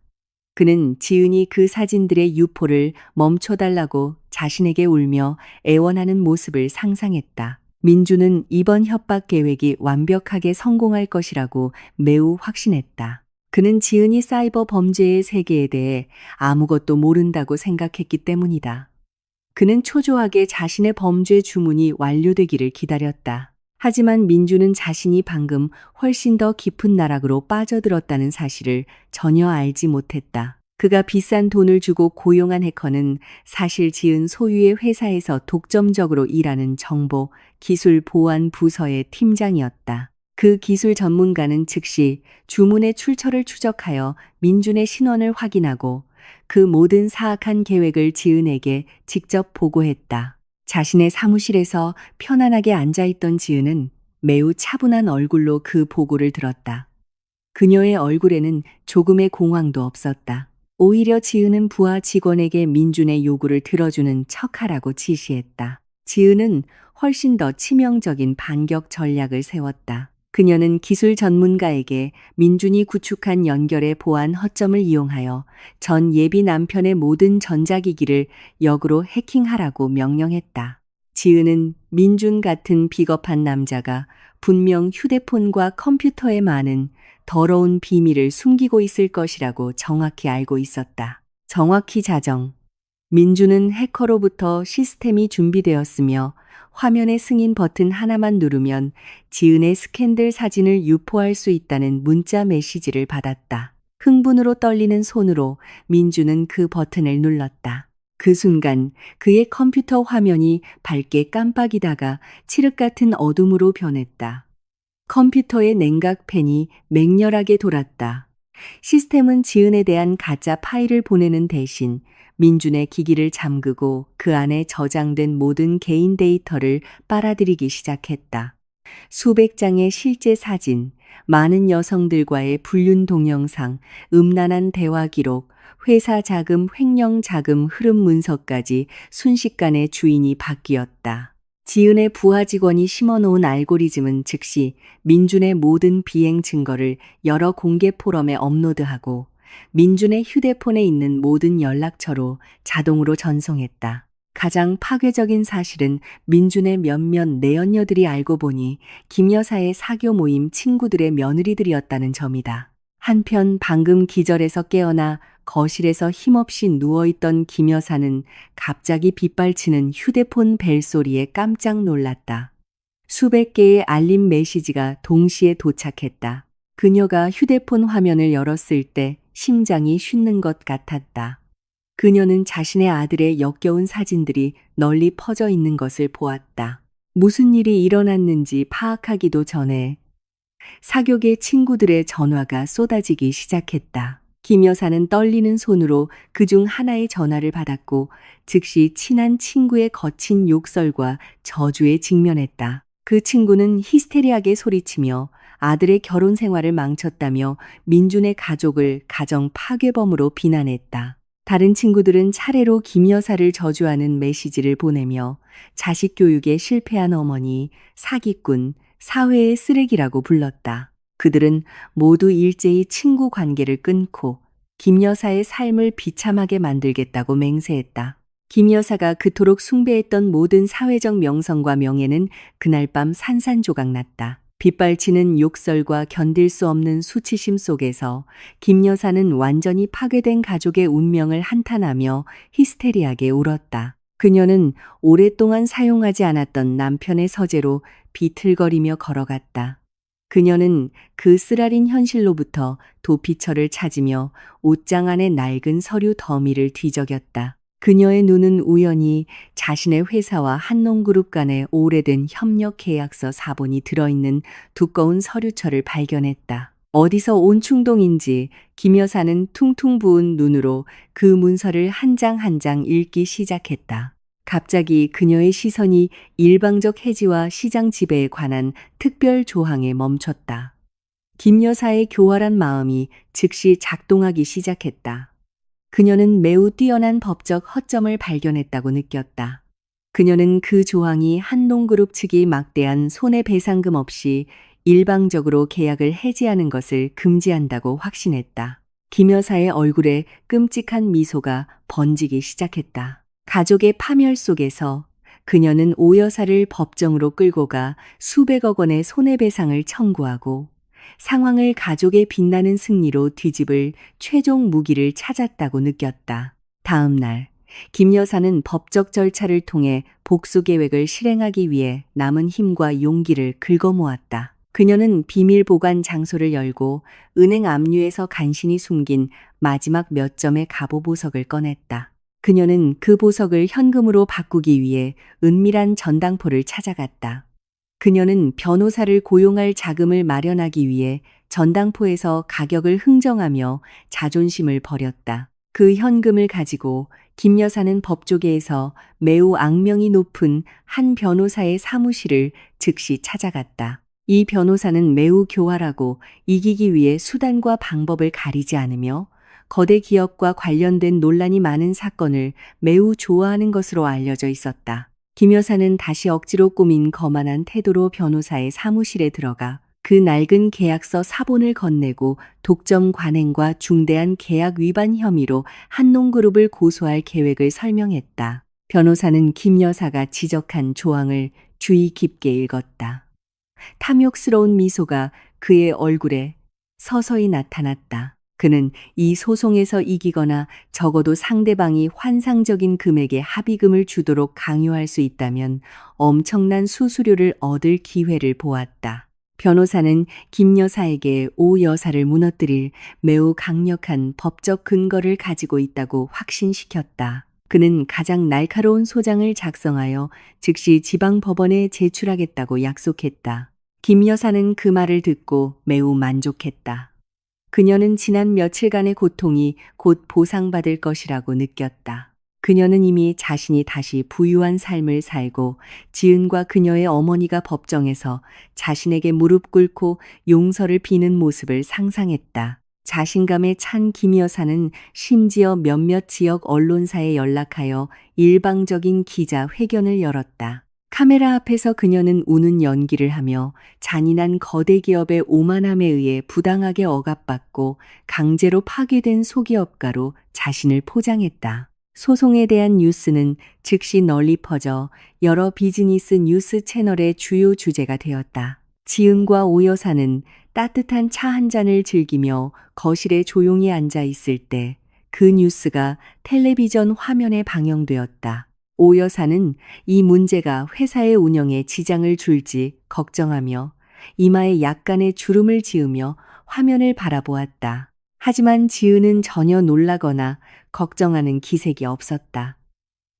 그는 지은이 그 사진들의 유포를 멈춰달라고 자신에게 울며 애원하는 모습을 상상했다. 민주는 이번 협박 계획이 완벽하게 성공할 것이라고 매우 확신했다. 그는 지은이 사이버 범죄의 세계에 대해 아무것도 모른다고 생각했기 때문이다. 그는 초조하게 자신의 범죄 주문이 완료되기를 기다렸다. 하지만 민주는 자신이 방금 훨씬 더 깊은 나락으로 빠져들었다는 사실을 전혀 알지 못했다. 그가 비싼 돈을 주고 고용한 해커는 사실 지은 소유의 회사에서 독점적으로 일하는 정보, 기술 보안 부서의 팀장이었다. 그 기술 전문가는 즉시 주문의 출처를 추적하여 민준의 신원을 확인하고 그 모든 사악한 계획을 지은에게 직접 보고했다. 자신의 사무실에서 편안하게 앉아있던 지은은 매우 차분한 얼굴로 그 보고를 들었다. 그녀의 얼굴에는 조금의 공황도 없었다. 오히려 지은은 부하 직원에게 민준의 요구를 들어주는 척하라고 지시했다. 지은은 훨씬 더 치명적인 반격 전략을 세웠다. 그녀는 기술 전문가에게 민준이 구축한 연결의 보안 허점을 이용하여 전 예비 남편의 모든 전자기기를 역으로 해킹하라고 명령했다. 지은은 민준 같은 비겁한 남자가 분명 휴대폰과 컴퓨터에 많은 더러운 비밀을 숨기고 있을 것이라고 정확히 알고 있었다. 정확히 자정. 민준은 해커로부터 시스템이 준비되었으며 화면의 승인 버튼 하나만 누르면 지은의 스캔들 사진을 유포할 수 있다는 문자 메시지를 받았다. 흥분으로 떨리는 손으로 민주는 그 버튼을 눌렀다. 그 순간 그의 컴퓨터 화면이 밝게 깜빡이다가 칠흑 같은 어둠으로 변했다. 컴퓨터의 냉각팬이 맹렬하게 돌았다. 시스템은 지은에 대한 가짜 파일을 보내는 대신 민준의 기기를 잠그고 그 안에 저장된 모든 개인 데이터를 빨아들이기 시작했다. 수백 장의 실제 사진, 많은 여성들과의 불륜 동영상, 음란한 대화 기록, 회사 자금, 횡령 자금 흐름 문서까지 순식간에 주인이 바뀌었다. 지은의 부하 직원이 심어놓은 알고리즘은 즉시 민준의 모든 비행 증거를 여러 공개 포럼에 업로드하고 민준의 휴대폰에 있는 모든 연락처로 자동으로 전송했다. 가장 파괴적인 사실은 민준의 몇몇 내연녀들이 알고 보니 김 여사의 사교 모임 친구들의 며느리들이었다는 점이다. 한편 방금 기절해서 깨어나 거실에서 힘없이 누워있던 김 여사는 갑자기 빗발치는 휴대폰 벨소리에 깜짝 놀랐다. 수백 개의 알림 메시지가 동시에 도착했다. 그녀가 휴대폰 화면을 열었을 때 심장이 쉬는 것 같았다. 그녀는 자신의 아들의 역겨운 사진들이 널리 퍼져 있는 것을 보았다. 무슨 일이 일어났는지 파악하기도 전에 사교계 친구들의 전화가 쏟아지기 시작했다. 김 여사는 떨리는 손으로 그중 하나의 전화를 받았고 즉시 친한 친구의 거친 욕설과 저주에 직면했다. 그 친구는 히스테리하게 소리치며 아들의 결혼 생활을 망쳤다며 민준의 가족을 가정 파괴범으로 비난했다. 다른 친구들은 차례로 김 여사를 저주하는 메시지를 보내며 자식 교육에 실패한 어머니, 사기꾼, 사회의 쓰레기라고 불렀다. 그들은 모두 일제히 친구 관계를 끊고 김 여사의 삶을 비참하게 만들겠다고 맹세했다. 김 여사가 그토록 숭배했던 모든 사회적 명성과 명예는 그날 밤 산산조각 났다. 빗발치는 욕설과 견딜 수 없는 수치심 속에서 김 여사는 완전히 파괴된 가족의 운명을 한탄하며 히스테리하게 울었다. 그녀는 오랫동안 사용하지 않았던 남편의 서재로 비틀거리며 걸어갔다. 그녀는 그 쓰라린 현실로부터 도피처를 찾으며 옷장 안의 낡은 서류 더미를 뒤적였다. 그녀의 눈은 우연히 자신의 회사와 한농그룹 간의 오래된 협력 계약서 사본이 들어있는 두꺼운 서류철을 발견했다. 어디서 온 충동인지 김 여사는 퉁퉁 부은 눈으로 그 문서를 한 장 한 장 읽기 시작했다. 갑자기 그녀의 시선이 일방적 해지와 시장 지배에 관한 특별 조항에 멈췄다. 김 여사의 교활한 마음이 즉시 작동하기 시작했다. 그녀는 매우 뛰어난 법적 허점을 발견했다고 느꼈다. 그녀는 그 조항이 한농그룹 측이 막대한 손해배상금 없이 일방적으로 계약을 해지하는 것을 금지한다고 확신했다. 김 여사의 얼굴에 끔찍한 미소가 번지기 시작했다. 가족의 파멸 속에서 그녀는 오 여사를 법정으로 끌고 가 수백억 원의 손해배상을 청구하고 상황을 가족의 빛나는 승리로 뒤집을 최종 무기를 찾았다고 느꼈다. 다음 날, 김 여사는 법적 절차를 통해 복수 계획을 실행하기 위해 남은 힘과 용기를 긁어모았다. 그녀는 비밀 보관 장소를 열고 은행 압류에서 간신히 숨긴 마지막 몇 점의 갑오 보석을 꺼냈다. 그녀는 그 보석을 현금으로 바꾸기 위해 은밀한 전당포를 찾아갔다. 그녀는 변호사를 고용할 자금을 마련하기 위해 전당포에서 가격을 흥정하며 자존심을 버렸다. 그 현금을 가지고 김 여사는 법조계에서 매우 악명이 높은 한 변호사의 사무실을 즉시 찾아갔다. 이 변호사는 매우 교활하고 이기기 위해 수단과 방법을 가리지 않으며 거대 기업과 관련된 논란이 많은 사건을 매우 좋아하는 것으로 알려져 있었다. 김 여사는 다시 억지로 꾸민 거만한 태도로 변호사의 사무실에 들어가 그 낡은 계약서 사본을 건네고 독점 관행과 중대한 계약 위반 혐의로 한농그룹을 고소할 계획을 설명했다. 변호사는 김 여사가 지적한 조항을 주의 깊게 읽었다. 탐욕스러운 미소가 그의 얼굴에 서서히 나타났다. 그는 이 소송에서 이기거나 적어도 상대방이 환상적인 금액의 합의금을 주도록 강요할 수 있다면 엄청난 수수료를 얻을 기회를 보았다. 변호사는 김 여사에게 오 여사를 무너뜨릴 매우 강력한 법적 근거를 가지고 있다고 확신시켰다. 그는 가장 날카로운 소장을 작성하여 즉시 지방법원에 제출하겠다고 약속했다. 김 여사는 그 말을 듣고 매우 만족했다. 그녀는 지난 며칠간의 고통이 곧 보상받을 것이라고 느꼈다. 그녀는 이미 자신이 다시 부유한 삶을 살고 지은과 그녀의 어머니가 법정에서 자신에게 무릎 꿇고 용서를 비는 모습을 상상했다. 자신감에 찬 김 여사는 심지어 몇몇 지역 언론사에 연락하여 일방적인 기자 회견을 열었다. 카메라 앞에서 그녀는 우는 연기를 하며 잔인한 거대 기업의 오만함에 의해 부당하게 억압받고 강제로 파괴된 소기업가로 자신을 포장했다. 소송에 대한 뉴스는 즉시 널리 퍼져 여러 비즈니스 뉴스 채널의 주요 주제가 되었다. 지은과 오 여사는 따뜻한 차 한 잔을 즐기며 거실에 조용히 앉아 있을 때 그 뉴스가 텔레비전 화면에 방영되었다. 오 여사는 이 문제가 회사의 운영에 지장을 줄지 걱정하며 이마에 약간의 주름을 지으며 화면을 바라보았다. 하지만 지은은 전혀 놀라거나 걱정하는 기색이 없었다.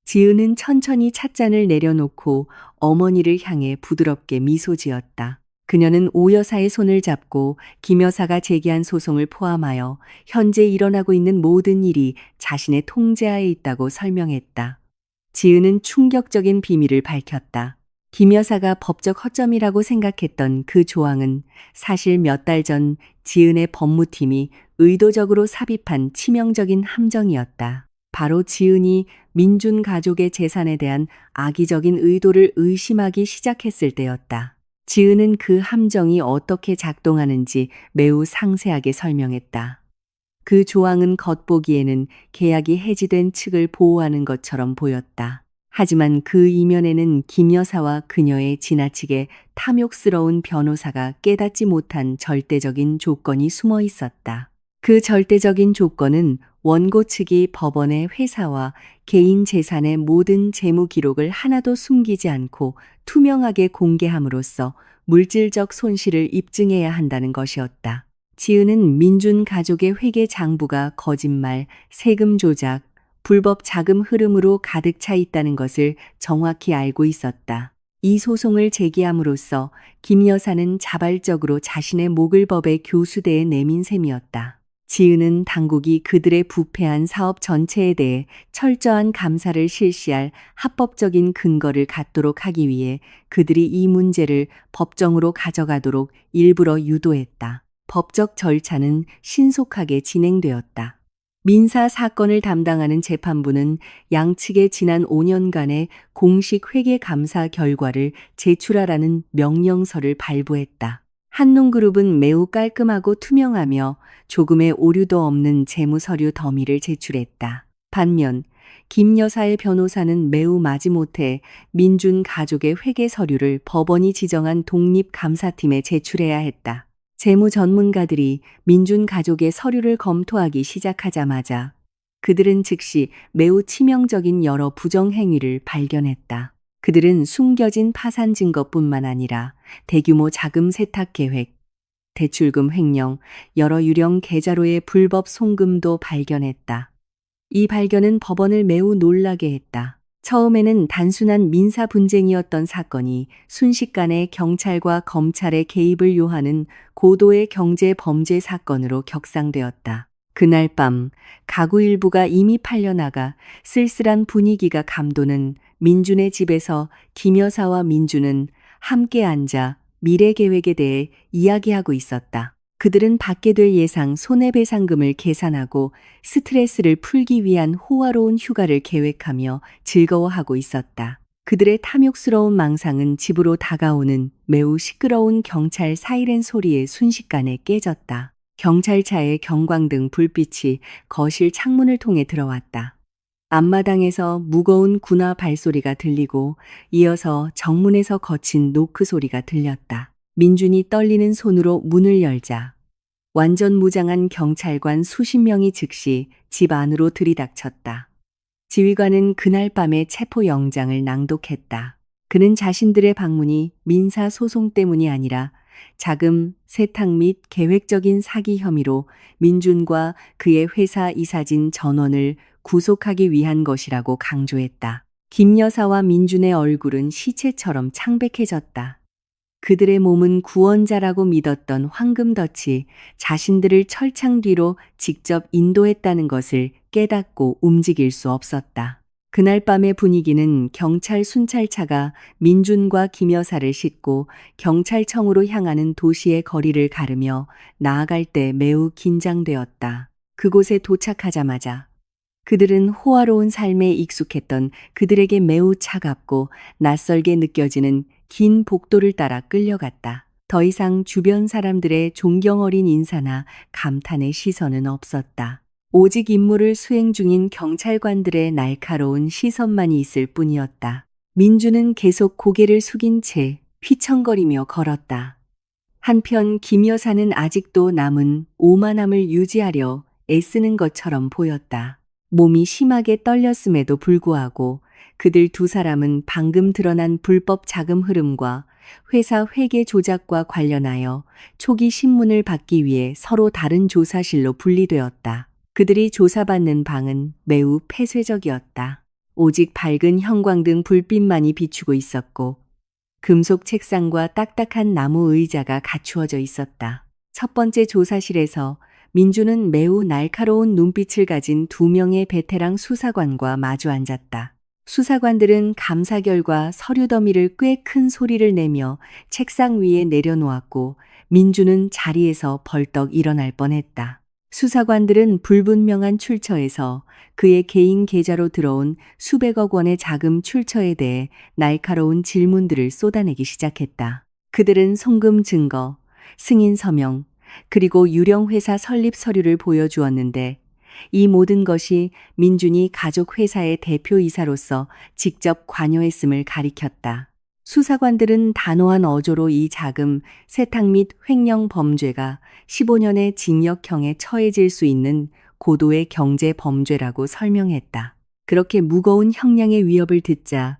지은은 천천히 찻잔을 내려놓고 어머니를 향해 부드럽게 미소 지었다. 그녀는 오 여사의 손을 잡고 김 여사가 제기한 소송을 포함하여 현재 일어나고 있는 모든 일이 자신의 통제하에 있다고 설명했다. 지은은 충격적인 비밀을 밝혔다. 김 여사가 법적 허점이라고 생각했던 그 조항은 사실 몇 달 전 지은의 법무팀이 의도적으로 삽입한 치명적인 함정이었다. 바로 지은이 민준 가족의 재산에 대한 악의적인 의도를 의심하기 시작했을 때였다. 지은은 그 함정이 어떻게 작동하는지 매우 상세하게 설명했다. 그 조항은 겉보기에는 계약이 해지된 측을 보호하는 것처럼 보였다. 하지만 그 이면에는 김 여사와 그녀의 지나치게 탐욕스러운 변호사가 깨닫지 못한 절대적인 조건이 숨어 있었다. 그 절대적인 조건은 원고 측이 법원의 회사와 개인 재산의 모든 재무 기록을 하나도 숨기지 않고 투명하게 공개함으로써 물질적 손실을 입증해야 한다는 것이었다. 지은은 민준 가족의 회계 장부가 거짓말, 세금 조작, 불법 자금 흐름으로 가득 차 있다는 것을 정확히 알고 있었다. 이 소송을 제기함으로써 김 여사는 자발적으로 자신의 목을 법의 교수대에 내민 셈이었다. 지은은 당국이 그들의 부패한 사업 전체에 대해 철저한 감사를 실시할 합법적인 근거를 갖도록 하기 위해 그들이 이 문제를 법정으로 가져가도록 일부러 유도했다. 법적 절차는 신속하게 진행되었다. 민사 사건을 담당하는 재판부는 양측의 지난 5년간의 공식 회계 감사 결과를 제출하라는 명령서를 발부했다. 한농그룹은 매우 깔끔하고 투명하며 조금의 오류도 없는 재무 서류 더미를 제출했다. 반면 김 여사의 변호사는 매우 마지못해 민준 가족의 회계 서류를 법원이 지정한 독립감사팀에 제출해야 했다. 재무 전문가들이 민준 가족의 서류를 검토하기 시작하자마자 그들은 즉시 매우 치명적인 여러 부정행위를 발견했다. 그들은 숨겨진 파산 증거뿐만 아니라 대규모 자금 세탁 계획, 대출금 횡령, 여러 유령 계좌로의 불법 송금도 발견했다. 이 발견은 법원을 매우 놀라게 했다. 처음에는 단순한 민사 분쟁이었던 사건이 순식간에 경찰과 검찰의 개입을 요하는 고도의 경제 범죄 사건으로 격상되었다. 그날 밤 가구 일부가 이미 팔려나가 쓸쓸한 분위기가 감도는 민준의 집에서 김 여사와 민준은 함께 앉아 미래 계획에 대해 이야기하고 있었다. 그들은 받게 될 예상 손해배상금을 계산하고 스트레스를 풀기 위한 호화로운 휴가를 계획하며 즐거워하고 있었다. 그들의 탐욕스러운 망상은 집으로 다가오는 매우 시끄러운 경찰 사이렌 소리에 순식간에 깨졌다. 경찰차의 경광등 불빛이 거실 창문을 통해 들어왔다. 앞마당에서 무거운 군화 발소리가 들리고 이어서 정문에서 거친 노크 소리가 들렸다. 민준이 떨리는 손으로 문을 열자 완전 무장한 경찰관 수십 명이 즉시 집 안으로 들이닥쳤다. 지휘관은 그날 밤에 체포영장을 낭독했다. 그는 자신들의 방문이 민사소송 때문이 아니라 자금, 세탁 및 계획적인 사기 혐의로 민준과 그의 회사 이사진 전원을 구속하기 위한 것이라고 강조했다. 김 여사와 민준의 얼굴은 시체처럼 창백해졌다. 그들의 몸은 구원자라고 믿었던 황금덫이 자신들을 철창 뒤로 직접 인도했다는 것을 깨닫고 움직일 수 없었다. 그날 밤의 분위기는 경찰 순찰차가 민준과 김 여사를 싣고 경찰청으로 향하는 도시의 거리를 가르며 나아갈 때 매우 긴장되었다. 그곳에 도착하자마자 그들은 호화로운 삶에 익숙했던 그들에게 매우 차갑고 낯설게 느껴지는 긴 복도를 따라 끌려갔다. 더 이상 주변 사람들의 존경 어린 인사나 감탄의 시선은 없었다. 오직 임무를 수행 중인 경찰관들의 날카로운 시선만이 있을 뿐이었다. 민주는 계속 고개를 숙인 채 휘청거리며 걸었다. 한편 김 여사는 아직도 남은 오만함을 유지하려 애쓰는 것처럼 보였다. 몸이 심하게 떨렸음에도 불구하고 그들 두 사람은 방금 드러난 불법 자금 흐름과 회사 회계 조작과 관련하여 초기 신문을 받기 위해 서로 다른 조사실로 분리되었다. 그들이 조사받는 방은 매우 폐쇄적이었다. 오직 밝은 형광등 불빛만이 비추고 있었고 금속 책상과 딱딱한 나무 의자가 갖추어져 있었다. 첫 번째 조사실에서 민주는 매우 날카로운 눈빛을 가진 두 명의 베테랑 수사관과 마주 앉았다. 수사관들은 감사 결과 서류 더미를 꽤 큰 소리를 내며 책상 위에 내려놓았고 민주는 자리에서 벌떡 일어날 뻔했다. 수사관들은 불분명한 출처에서 그의 개인 계좌로 들어온 수백억 원의 자금 출처에 대해 날카로운 질문들을 쏟아내기 시작했다. 그들은 송금 증거, 승인 서명, 그리고 유령 회사 설립 서류를 보여주었는데 이 모든 것이 민준이 가족 회사의 대표이사로서 직접 관여했음을 가리켰다. 수사관들은 단호한 어조로 이 자금, 세탁 및 횡령 범죄가 15년의 징역형에 처해질 수 있는 고도의 경제 범죄라고 설명했다. 그렇게 무거운 형량의 위협을 듣자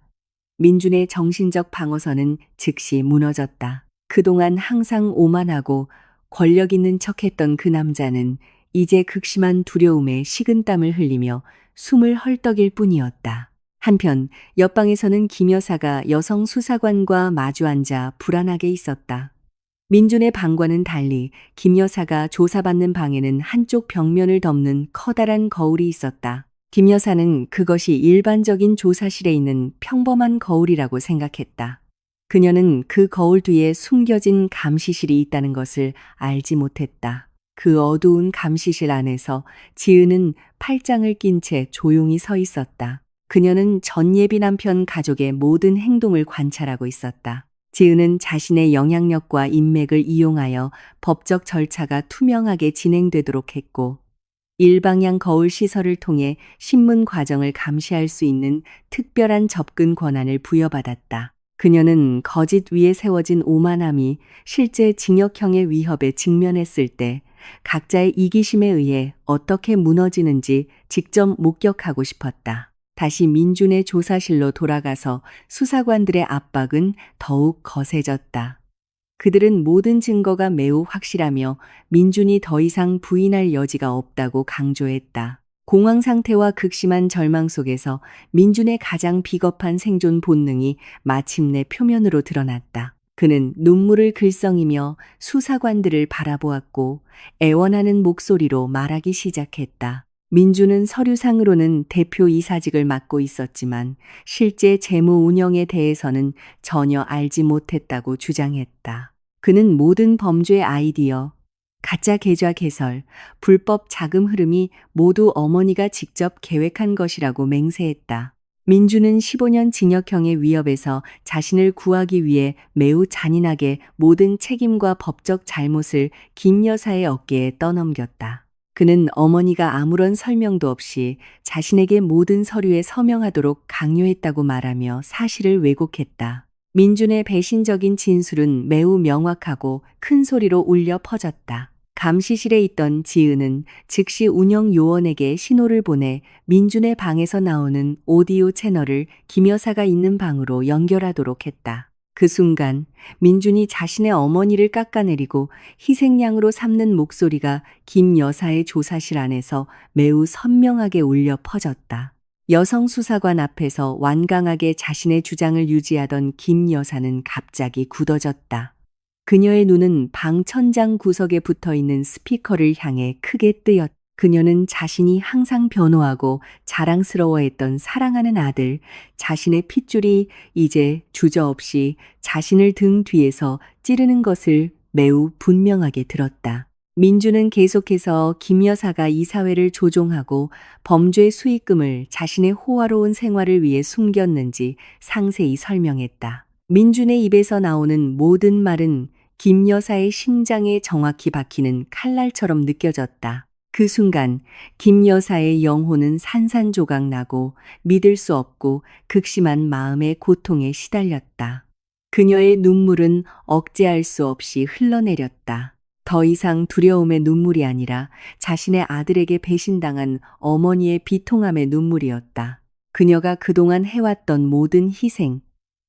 민준의 정신적 방어선은 즉시 무너졌다. 그동안 항상 오만하고 권력 있는 척했던 그 남자는 이제 극심한 두려움에 식은땀을 흘리며 숨을 헐떡일 뿐이었다. 한편 옆방에서는 김 여사가 여성 수사관과 마주 앉아 불안하게 있었다. 민준의 방과는 달리 김 여사가 조사받는 방에는 한쪽 벽면을 덮는 커다란 거울이 있었다. 김 여사는 그것이 일반적인 조사실에 있는 평범한 거울이라고 생각했다. 그녀는 그 거울 뒤에 숨겨진 감시실이 있다는 것을 알지 못했다. 그 어두운 감시실 안에서 지은은 팔짱을 낀 채 조용히 서 있었다. 그녀는 전예비 남편 가족의 모든 행동을 관찰하고 있었다. 지은은 자신의 영향력과 인맥을 이용하여 법적 절차가 투명하게 진행되도록 했고 일방향 거울 시설을 통해 신문 과정을 감시할 수 있는 특별한 접근 권한을 부여받았다. 그녀는 거짓 위에 세워진 오만함이 실제 징역형의 위협에 직면했을 때 각자의 이기심에 의해 어떻게 무너지는지 직접 목격하고 싶었다. 다시 민준의 조사실로 돌아가서 수사관들의 압박은 더욱 거세졌다. 그들은 모든 증거가 매우 확실하며 민준이 더 이상 부인할 여지가 없다고 강조했다. 공황 상태와 극심한 절망 속에서 민준의 가장 비겁한 생존 본능이 마침내 표면으로 드러났다. 그는 눈물을 글썽이며 수사관들을 바라보았고 애원하는 목소리로 말하기 시작했다. 민준은 서류상으로는 대표 이사직을 맡고 있었지만 실제 재무 운영에 대해서는 전혀 알지 못했다고 주장했다. 그는 모든 범죄 아이디어, 가짜 계좌 개설, 불법 자금 흐름이 모두 어머니가 직접 계획한 것이라고 맹세했다. 민주는 15년 징역형의 위협에서 자신을 구하기 위해 매우 잔인하게 모든 책임과 법적 잘못을 김 여사의 어깨에 떠넘겼다. 그는 어머니가 아무런 설명도 없이 자신에게 모든 서류에 서명하도록 강요했다고 말하며 사실을 왜곡했다. 민준의 배신적인 진술은 매우 명확하고 큰 소리로 울려 퍼졌다. 감시실에 있던 지은은 즉시 운영 요원에게 신호를 보내 민준의 방에서 나오는 오디오 채널을 김 여사가 있는 방으로 연결하도록 했다. 그 순간 민준이 자신의 어머니를 깎아내리고 희생양으로 삼는 목소리가 김 여사의 조사실 안에서 매우 선명하게 울려 퍼졌다. 여성 수사관 앞에서 완강하게 자신의 주장을 유지하던 김 여사는 갑자기 굳어졌다. 그녀의 눈은 방 천장 구석에 붙어 있는 스피커를 향해 크게 뜨였다. 그녀는 자신이 항상 변호하고 자랑스러워했던 사랑하는 아들, 자신의 핏줄이 이제 주저없이 자신을 등 뒤에서 찌르는 것을 매우 분명하게 들었다. 민주는 계속해서 김 여사가 이 사회를 조종하고 범죄 수익금을 자신의 호화로운 생활을 위해 숨겼는지 상세히 설명했다. 민준의 입에서 나오는 모든 말은 김 여사의 심장에 정확히 박히는 칼날처럼 느껴졌다. 그 순간 김 여사의 영혼은 산산조각 나고 믿을 수 없고 극심한 마음의 고통에 시달렸다. 그녀의 눈물은 억제할 수 없이 흘러내렸다. 더 이상 두려움의 눈물이 아니라 자신의 아들에게 배신당한 어머니의 비통함의 눈물이었다. 그녀가 그동안 해왔던 모든 희생,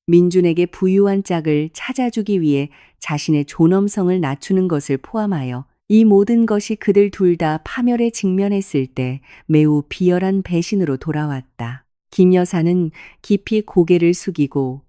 민준에게 부유한 짝을 찾아주기 위해 자신의 존엄성을 낮추는 것을 포함하여 이 모든 것이 그들 둘 다 파멸에 직면했을 때 매우 비열한 배신으로 돌아왔다. 김 여사는 깊이 고개를 숙이고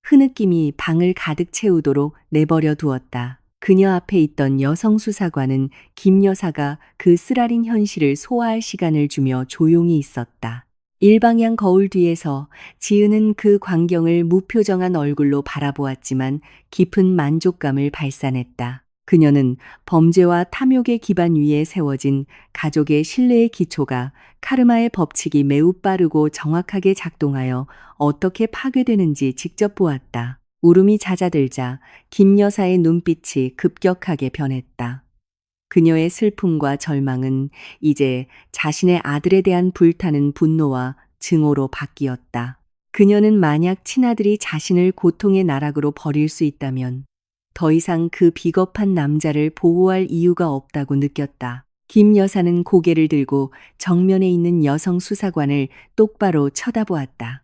흐느낌이 방을 가득 채우도록 내버려 두었다. 그녀 앞에 있던 여성 수사관은 김 여사가 그 쓰라린 현실을 소화할 시간을 주며 조용히 있었다. 일방향 거울 뒤에서 지은은 그 광경을 무표정한 얼굴로 바라보았지만 깊은 만족감을 발산했다. 그녀는 범죄와 탐욕의 기반 위에 세워진 가족의 신뢰의 기초가 카르마의 법칙이 매우 빠르고 정확하게 작동하여 어떻게 파괴되는지 직접 보았다. 울음이 잦아들자 김 여사의 눈빛이 급격하게 변했다. 그녀의 슬픔과 절망은 이제 자신의 아들에 대한 불타는 분노와 증오로 바뀌었다. 그녀는 만약 친아들이 자신을 고통의 나락으로 버릴 수 있다면 더 이상 그 비겁한 남자를 보호할 이유가 없다고 느꼈다. 김 여사는 고개를 들고 정면에 있는 여성 수사관을 똑바로 쳐다보았다.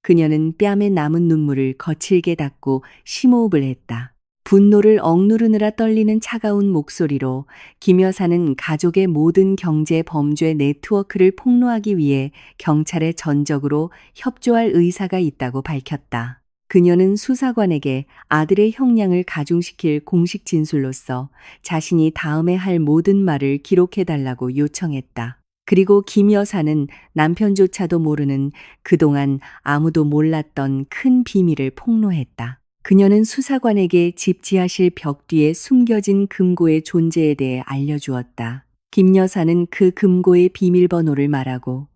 그녀는 뺨에 남은 눈물을 거칠게 닦고 심호흡을 했다. 분노를 억누르느라 떨리는 차가운 목소리로 김 여사는 가족의 모든 경제 범죄 네트워크를 폭로하기 위해 경찰에 전적으로 협조할 의사가 있다고 밝혔다. 그녀는 수사관에게 아들의 형량을 가중시킬 공식 진술로서 자신이 다음에 할 모든 말을 기록해달라고 요청했다. 그리고 김 여사는 남편조차도 모르는 그동안 아무도 몰랐던 큰 비밀을 폭로했다. 그녀는 수사관에게 집 지하실 벽 뒤에 숨겨진 금고의 존재에 대해 알려주었다. 김 여사는 그 금고의 비밀번호를 말하고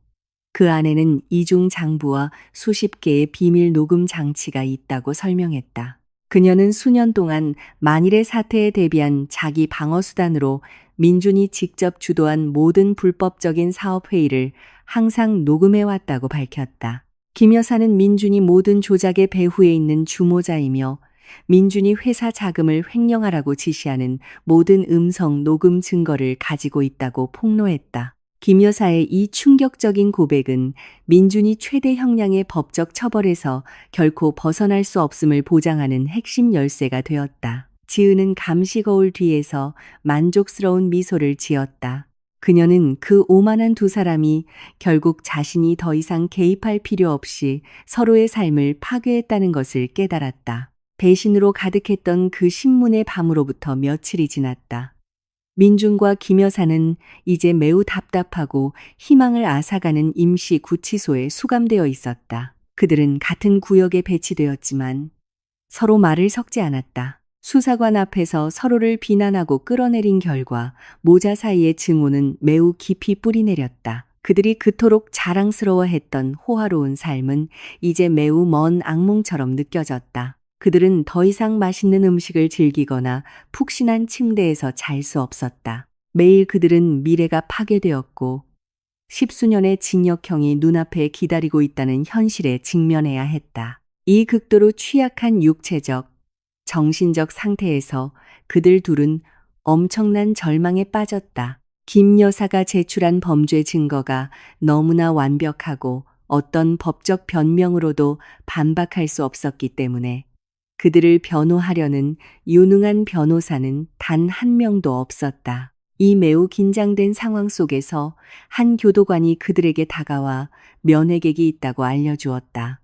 그 안에는 이중 장부와 수십 개의 비밀 녹음 장치가 있다고 설명했다. 그녀는 수년 동안 만일의 사태에 대비한 자기 방어수단으로 민준이 직접 주도한 모든 불법적인 사업회의를 항상 녹음해왔다고 밝혔다. 김 여사는 민준이 모든 조작의 배후에 있는 주모자이며 민준이 회사 자금을 횡령하라고 지시하는 모든 음성 녹음 증거를 가지고 있다고 폭로했다. 김 여사의 이 충격적인 고백은 민준이 최대 형량의 법적 처벌에서 결코 벗어날 수 없음을 보장하는 핵심 열쇠가 되었다. 지은은 감시 거울 뒤에서 만족스러운 미소를 지었다. 그녀는 그 오만한 두 사람이 결국 자신이 더 이상 개입할 필요 없이 서로의 삶을 파괴했다는 것을 깨달았다. 배신으로 가득했던 그 신문의 밤으로부터 며칠이 지났다. 민준과 김 여사는 이제 매우 답답하고 희망을 앗아가는 임시 구치소에 수감되어 있었다. 그들은 같은 구역에 배치되었지만 서로 말을 섞지 않았다. 수사관 앞에서 서로를 비난하고 끌어내린 결과 모자 사이의 증오는 매우 깊이 뿌리내렸다. 그들이 그토록 자랑스러워했던 호화로운 삶은 이제 매우 먼 악몽처럼 느껴졌다. 그들은 더 이상 맛있는 음식을 즐기거나 푹신한 침대에서 잘 수 없었다. 매일 그들은 미래가 파괴되었고 십수년의 징역형이 눈앞에 기다리고 있다는 현실에 직면해야 했다. 이 극도로 취약한 육체적, 정신적 상태에서 그들 둘은 엄청난 절망에 빠졌다. 김 여사가 제출한 범죄 증거가 너무나 완벽하고 어떤 법적 변명으로도 반박할 수 없었기 때문에 그들을 변호하려는 유능한 변호사는 단 한 명도 없었다. 이 매우 긴장된 상황 속에서 한 교도관이 그들에게 다가와 면회객이 있다고 알려주었다.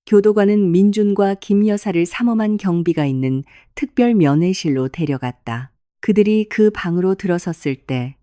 교도관은 민준과 김 여사를 삼엄한 경비가 있는 특별 면회실로 데려갔다. 그들이 그 방으로 들어섰을 때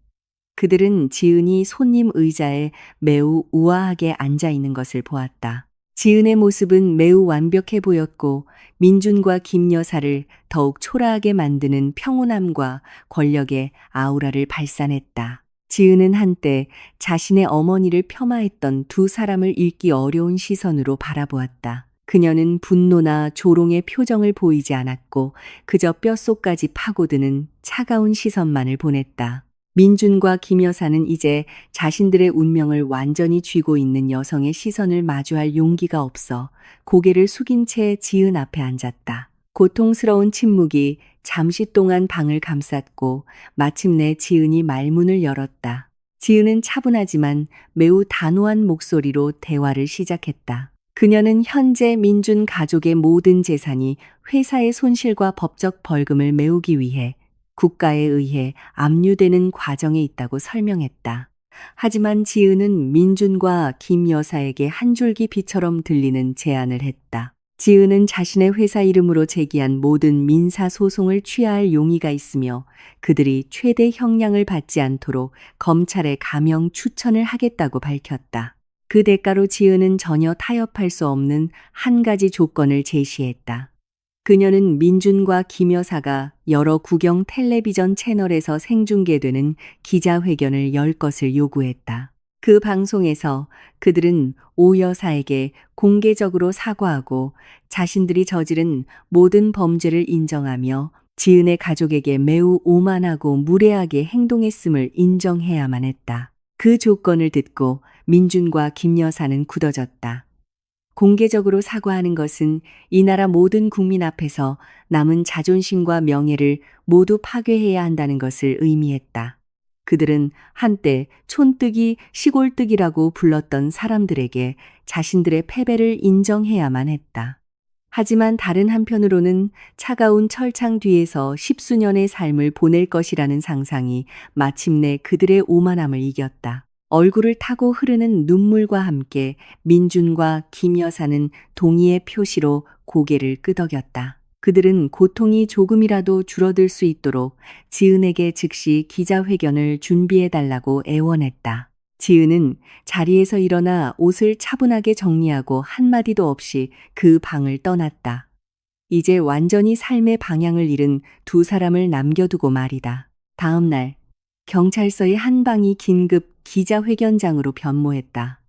그들은 지은이 손님 의자에 매우 우아하게 앉아 있는 것을 보았다. 지은의 모습은 매우 완벽해 보였고 민준과 김 여사를 더욱 초라하게 만드는 평온함과 권력의 아우라를 발산했다. 지은은 한때 자신의 어머니를 폄하했던 두 사람을 읽기 어려운 시선으로 바라보았다. 그녀는 분노나 조롱의 표정을 보이지 않았고 그저 뼛속까지 파고드는 차가운 시선만을 보냈다. 민준과 김 여사는 이제 자신들의 운명을 완전히 쥐고 있는 여성의 시선을 마주할 용기가 없어 고개를 숙인 채 지은 앞에 앉았다. 고통스러운 침묵이 잠시 동안 방을 감쌌고 마침내 지은이 말문을 열었다. 지은은 차분하지만 매우 단호한 목소리로 대화를 시작했다. 그녀는 현재 민준 가족의 모든 재산이 회사의 손실과 법적 벌금을 메우기 위해 국가에 의해 압류되는 과정에 있다고 설명했다. 하지만 지은은 민준과 김 여사에게 한 줄기 빛처럼 들리는 제안을 했다. 지은은 자신의 회사 이름으로 제기한 모든 민사 소송을 취하할 용의가 있으며 그들이 최대 형량을 받지 않도록 검찰에 감형 추천을 하겠다고 밝혔다. 그 대가로 지은은 전혀 타협할 수 없는 한 가지 조건을 제시했다. 그녀는 민준과 김 여사가 여러 국영 텔레비전 채널에서 생중계되는 기자회견을 열 것을 요구했다. 그 방송에서 그들은 오 여사에게 공개적으로 사과하고 자신들이 저지른 모든 범죄를 인정하며 지은의 가족에게 매우 오만하고 무례하게 행동했음을 인정해야만 했다. 그 조건을 듣고 민준과 김 여사는 굳어졌다. 공개적으로 사과하는 것은 이 나라 모든 국민 앞에서 남은 자존심과 명예를 모두 파괴해야 한다는 것을 의미했다. 그들은 한때 촌뜨기, 시골뜨기라고 불렀던 사람들에게 자신들의 패배를 인정해야만 했다. 하지만 다른 한편으로는 차가운 철창 뒤에서 십수년의 삶을 보낼 것이라는 상상이 마침내 그들의 오만함을 이겼다. 얼굴을 타고 흐르는 눈물과 함께 민준과 김 여사는 동의의 표시로 고개를 끄덕였다. 그들은 고통이 조금이라도 줄어들 수 있도록 지은에게 즉시 기자회견을 준비해달라고 애원했다. 지은은 자리에서 일어나 옷을 차분하게 정리하고 한마디도 없이 그 방을 떠났다. 이제 완전히 삶의 방향을 잃은 두 사람을 남겨두고 말이다. 다음 날 경찰서의 한 방이 긴급 기자회견장으로 변모했다.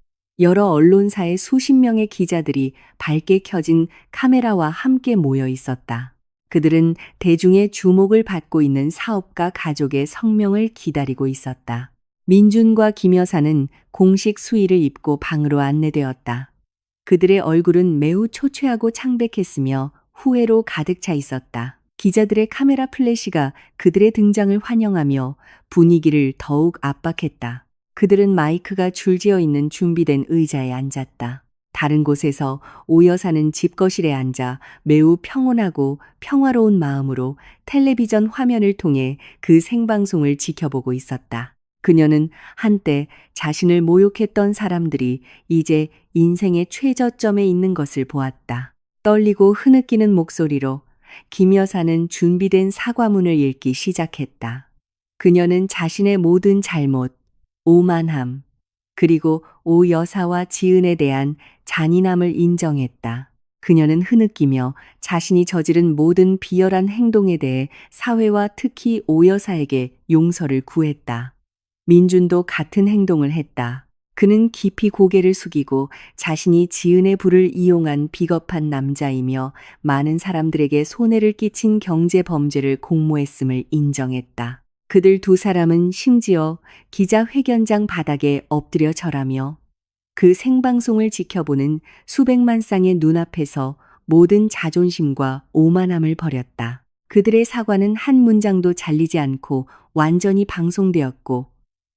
여러 언론사의 수십 명의 기자들이 밝게 켜진 카메라와 함께 모여 있었다. 그들은 대중의 주목을 받고 있는 사업가 가족의 성명을 기다리고 있었다. 민준과 김 여사는 공식 수의를 입고 방으로 안내되었다. 그들의 얼굴은 매우 초췌하고 창백했으며 후회로 가득 차 있었다. 기자들의 카메라 플래시가 그들의 등장을 환영하며 분위기를 더욱 압박했다. 그들은 마이크가 줄지어 있는 준비된 의자에 앉았다. 다른 곳에서 오 여사는 집거실에 앉아 매우 평온하고 평화로운 마음으로 텔레비전 화면을 통해 그 생방송을 지켜보고 있었다. 그녀는 한때 자신을 모욕했던 사람들이 이제 인생의 최저점에 있는 것을 보았다. 떨리고 흐느끼는 목소리로 김 여사는 준비된 사과문을 읽기 시작했다. 그녀는 자신의 모든 잘못, 오만함, 그리고 오 여사와 지은에 대한 잔인함을 인정했다. 그녀는 흐느끼며 자신이 저지른 모든 비열한 행동에 대해 사회와 특히 오 여사에게 용서를 구했다. 민준도 같은 행동을 했다. 그는 깊이 고개를 숙이고 자신이 지은의 부를 이용한 비겁한 남자이며 많은 사람들에게 손해를 끼친 경제 범죄를 공모했음을 인정했다. 그들 두 사람은 심지어 기자회견장 바닥에 엎드려 절하며 그 생방송을 지켜보는 수백만 쌍의 눈앞에서 모든 자존심과 오만함을 버렸다. 그들의 사과는 한 문장도 잘리지 않고 완전히 방송되었고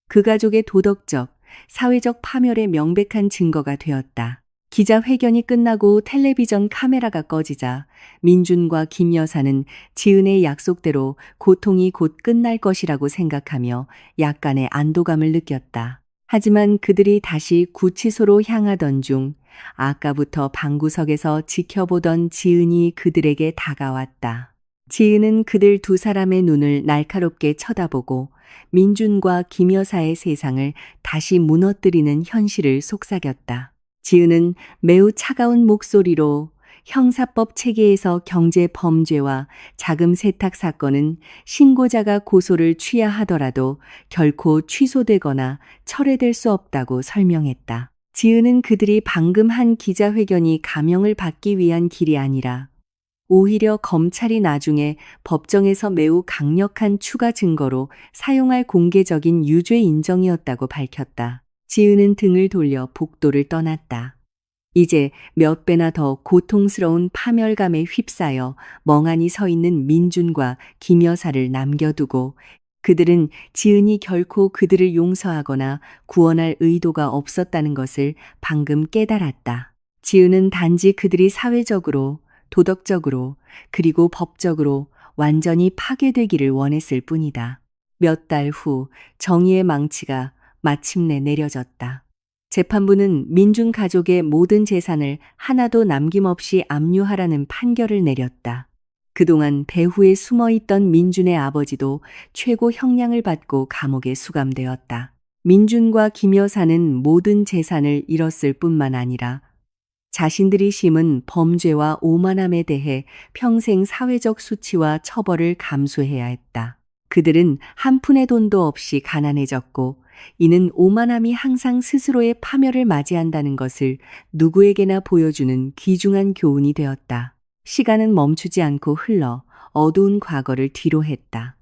그 가족의 도덕적, 사회적 파멸의 명백한 증거가 되었다. 기자회견이 끝나고 텔레비전 카메라가 꺼지자 민준과 김 여사는 지은의 약속대로 고통이 곧 끝날 것이라고 생각하며 약간의 안도감을 느꼈다. 하지만 그들이 다시 구치소로 향하던 중 아까부터 방구석에서 지켜보던 지은이 그들에게 다가왔다. 지은은 그들 두 사람의 눈을 날카롭게 쳐다보고 민준과 김 여사의 세상을 다시 무너뜨리는 현실을 속삭였다. 지은은 매우 차가운 목소리로 형사법 체계에서 경제 범죄와 자금 세탁 사건은 신고자가 고소를 취하하더라도 결코 취소되거나 철회될 수 없다고 설명했다. 지은은 그들이 방금 한 기자회견이 감형을 받기 위한 길이 아니라 오히려 검찰이 나중에 법정에서 매우 강력한 추가 증거로 사용할 공개적인 유죄 인정이었다고 밝혔다. 지은은 등을 돌려 복도를 떠났다. 이제 몇 배나 더 고통스러운 파멸감에 휩싸여 멍하니 서 있는 민준과 김 여사를 남겨두고 그들은 지은이 결코 그들을 용서하거나 구원할 의도가 없었다는 것을 방금 깨달았다. 지은은 단지 그들이 사회적으로, 도덕적으로, 그리고 법적으로 완전히 파괴되기를 원했을 뿐이다. 몇 달 후 정의의 망치가 마침내 내려졌다. 재판부는 민준 가족의 모든 재산을 하나도 남김없이 압류하라는 판결을 내렸다. 그동안 배후에 숨어 있던 민준의 아버지도 최고 형량을 받고 감옥에 수감되었다. 민준과 김 여사는 모든 재산을 잃었을 뿐만 아니라 자신들이 심은 범죄와 오만함에 대해 평생 사회적 수치와 처벌을 감수해야 했다. 그들은 한 푼의 돈도 없이 가난해졌고, 이는 오만함이 항상 스스로의 파멸을 맞이한다는 것을 누구에게나 보여주는 귀중한 교훈이 되었다. 시간은 멈추지 않고 흘러 어두운 과거를 뒤로했다.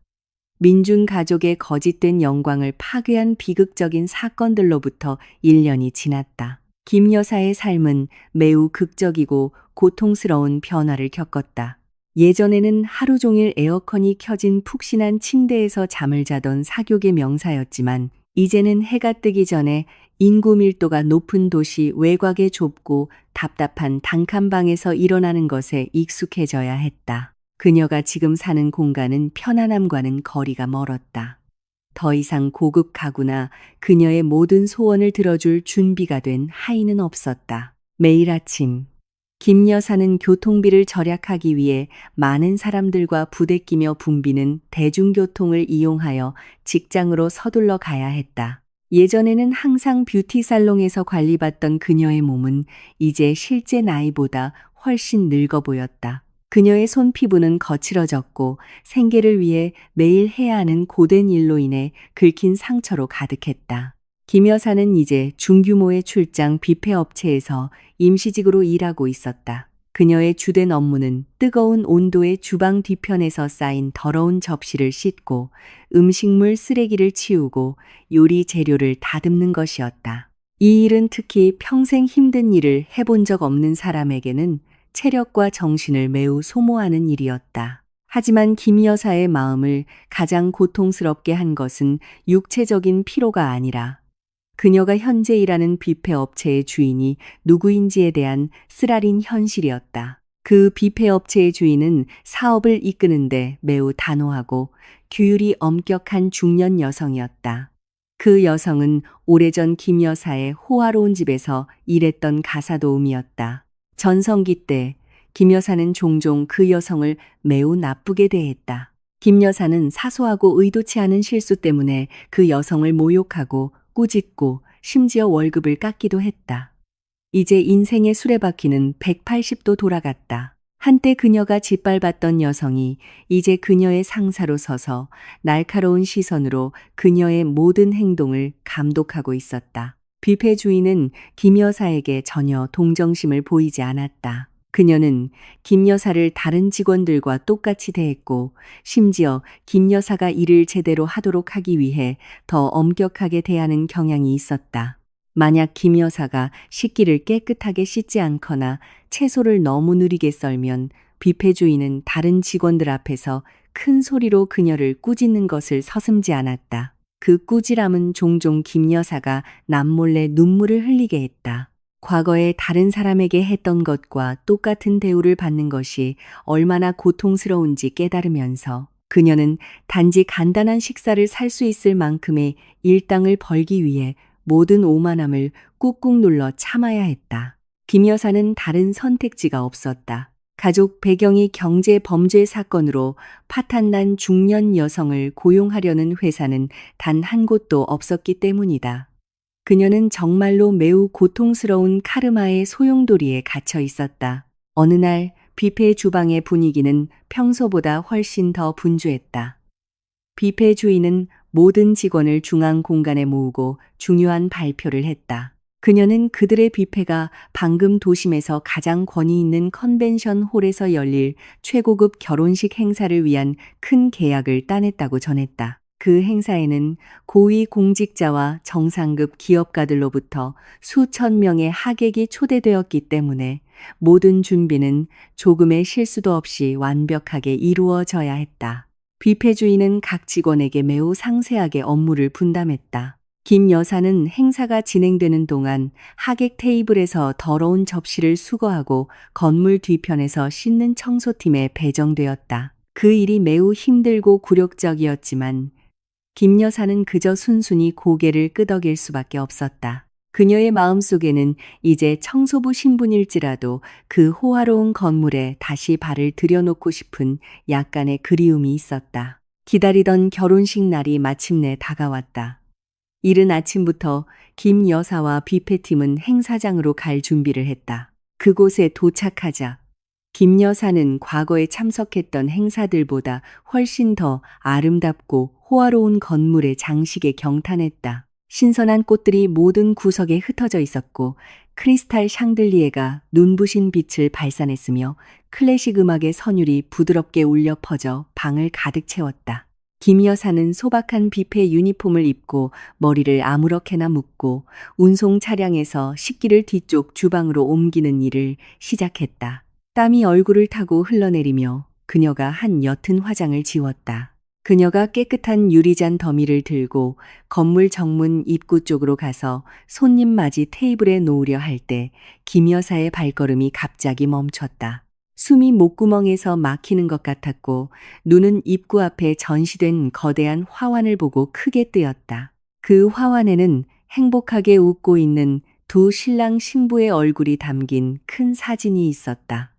민준 가족의 거짓된 영광을 파괴한 비극적인 사건들로부터 1년이 지났다. 김 여사의 삶은 매우 극적이고 고통스러운 변화를 겪었다. 예전에는 하루 종일 에어컨이 켜진 푹신한 침대에서 잠을 자던 사교계 명사였지만 이제는 해가 뜨기 전에 인구 밀도가 높은 도시 외곽의 좁고 답답한 단칸방에서 일어나는 것에 익숙해져야 했다. 그녀가 지금 사는 공간은 편안함과는 거리가 멀었다. 더 이상 고급 가구나 그녀의 모든 소원을 들어줄 준비가 된 하인은 없었다. 매일 아침 김 여사는 교통비를 절약하기 위해 많은 사람들과 부대끼며 붐비는 대중교통을 이용하여 직장으로 서둘러 가야 했다. 예전에는 항상 뷰티 살롱에서 관리받던 그녀의 몸은 이제 실제 나이보다 훨씬 늙어 보였다. 그녀의 손 피부는 거칠어졌고 생계를 위해 매일 해야 하는 고된 일로 인해 긁힌 상처로 가득했다. 김 여사는 이제 중규모의 출장 뷔페 업체에서 임시직으로 일하고 있었다. 그녀의 주된 업무는 뜨거운 온도의 주방 뒤편에서 쌓인 더러운 접시를 씻고 음식물 쓰레기를 치우고 요리 재료를 다듬는 것이었다. 이 일은 특히 평생 힘든 일을 해본 적 없는 사람에게는 체력과 정신을 매우 소모하는 일이었다. 하지만 김 여사의 마음을 가장 고통스럽게 한 것은 육체적인 피로가 아니라 그녀가 현재 일하는 뷔페 업체의 주인이 누구인지에 대한 쓰라린 현실이었다. 그 뷔페 업체의 주인은 사업을 이끄는데 매우 단호하고 규율이 엄격한 중년 여성이었다. 그 여성은 오래전 김 여사의 호화로운 집에서 일했던 가사도우미였다. 전성기 때 김 여사는 종종 그 여성을 매우 나쁘게 대했다. 김 여사는 사소하고 의도치 않은 실수 때문에 그 여성을 모욕하고 꾸짖고 심지어 월급을 깎기도 했다. 이제 인생의 수레바퀴는 180도 돌아갔다. 한때 그녀가 짓밟았던 여성이 이제 그녀의 상사로 서서 날카로운 시선으로 그녀의 모든 행동을 감독하고 있었다. 뷔페 주인은 김 여사에게 전혀 동정심을 보이지 않았다. 그녀는 김 여사를 다른 직원들과 똑같이 대했고 심지어 김 여사가 일을 제대로 하도록 하기 위해 더 엄격하게 대하는 경향이 있었다. 만약 김 여사가 식기를 깨끗하게 씻지 않거나 채소를 너무 느리게 썰면 뷔페 주인은 다른 직원들 앞에서 큰 소리로 그녀를 꾸짖는 것을 서슴지 않았다. 그 꾸지람은 종종 김 여사가 남몰래 눈물을 흘리게 했다. 과거에 다른 사람에게 했던 것과 똑같은 대우를 받는 것이 얼마나 고통스러운지 깨달으면서 그녀는 단지 간단한 식사를 살 수 있을 만큼의 일당을 벌기 위해 모든 오만함을 꾹꾹 눌러 참아야 했다. 김 여사는 다른 선택지가 없었다. 가족 배경이 경제 범죄 사건으로 파탄난 중년 여성을 고용하려는 회사는 단 한 곳도 없었기 때문이다. 그녀는 정말로 매우 고통스러운 카르마의 소용돌이에 갇혀 있었다. 어느 날 뷔페 주방의 분위기는 평소보다 훨씬 더 분주했다. 뷔페 주인은 모든 직원을 중앙 공간에 모으고 중요한 발표를 했다. 그녀는 그들의 뷔페가 방금 도심에서 가장 권위 있는 컨벤션 홀에서 열릴 최고급 결혼식 행사를 위한 큰 계약을 따냈다고 전했다. 그 행사에는 고위 공직자와 정상급 기업가들로부터 수천 명의 하객이 초대되었기 때문에 모든 준비는 조금의 실수도 없이 완벽하게 이루어져야 했다. 뷔페 주인은 각 직원에게 매우 상세하게 업무를 분담했다. 김 여사는 행사가 진행되는 동안 하객 테이블에서 더러운 접시를 수거하고 건물 뒤편에서 씻는 청소팀에 배정되었다. 그 일이 매우 힘들고 굴욕적이었지만 김 여사는 그저 순순히 고개를 끄덕일 수밖에 없었다. 그녀의 마음속에는 이제 청소부 신분일지라도 그 호화로운 건물에 다시 발을 들여놓고 싶은 약간의 그리움이 있었다. 기다리던 결혼식 날이 마침내 다가왔다. 이른 아침부터 김 여사와 뷔페팀은 행사장으로 갈 준비를 했다. 그곳에 도착하자 김 여사는 과거에 참석했던 행사들보다 훨씬 더 아름답고 호화로운 건물의 장식에 경탄했다. 신선한 꽃들이 모든 구석에 흩어져 있었고 크리스탈 샹들리에가 눈부신 빛을 발산했으며 클래식 음악의 선율이 부드럽게 울려 퍼져 방을 가득 채웠다. 김 여사는 소박한 뷔페 유니폼을 입고 머리를 아무렇게나 묶고 운송 차량에서 식기를 뒤쪽 주방으로 옮기는 일을 시작했다. 땀이 얼굴을 타고 흘러내리며 그녀가 한 옅은 화장을 지웠다. 그녀가 깨끗한 유리잔 더미를 들고 건물 정문 입구 쪽으로 가서 손님 맞이 테이블에 놓으려 할 때 김 여사의 발걸음이 갑자기 멈췄다. 숨이 목구멍에서 막히는 것 같았고 눈은 입구 앞에 전시된 거대한 화환을 보고 크게 뜨였다. 그 화환에는 행복하게 웃고 있는 두 신랑 신부의 얼굴이 담긴 큰 사진이 있었다.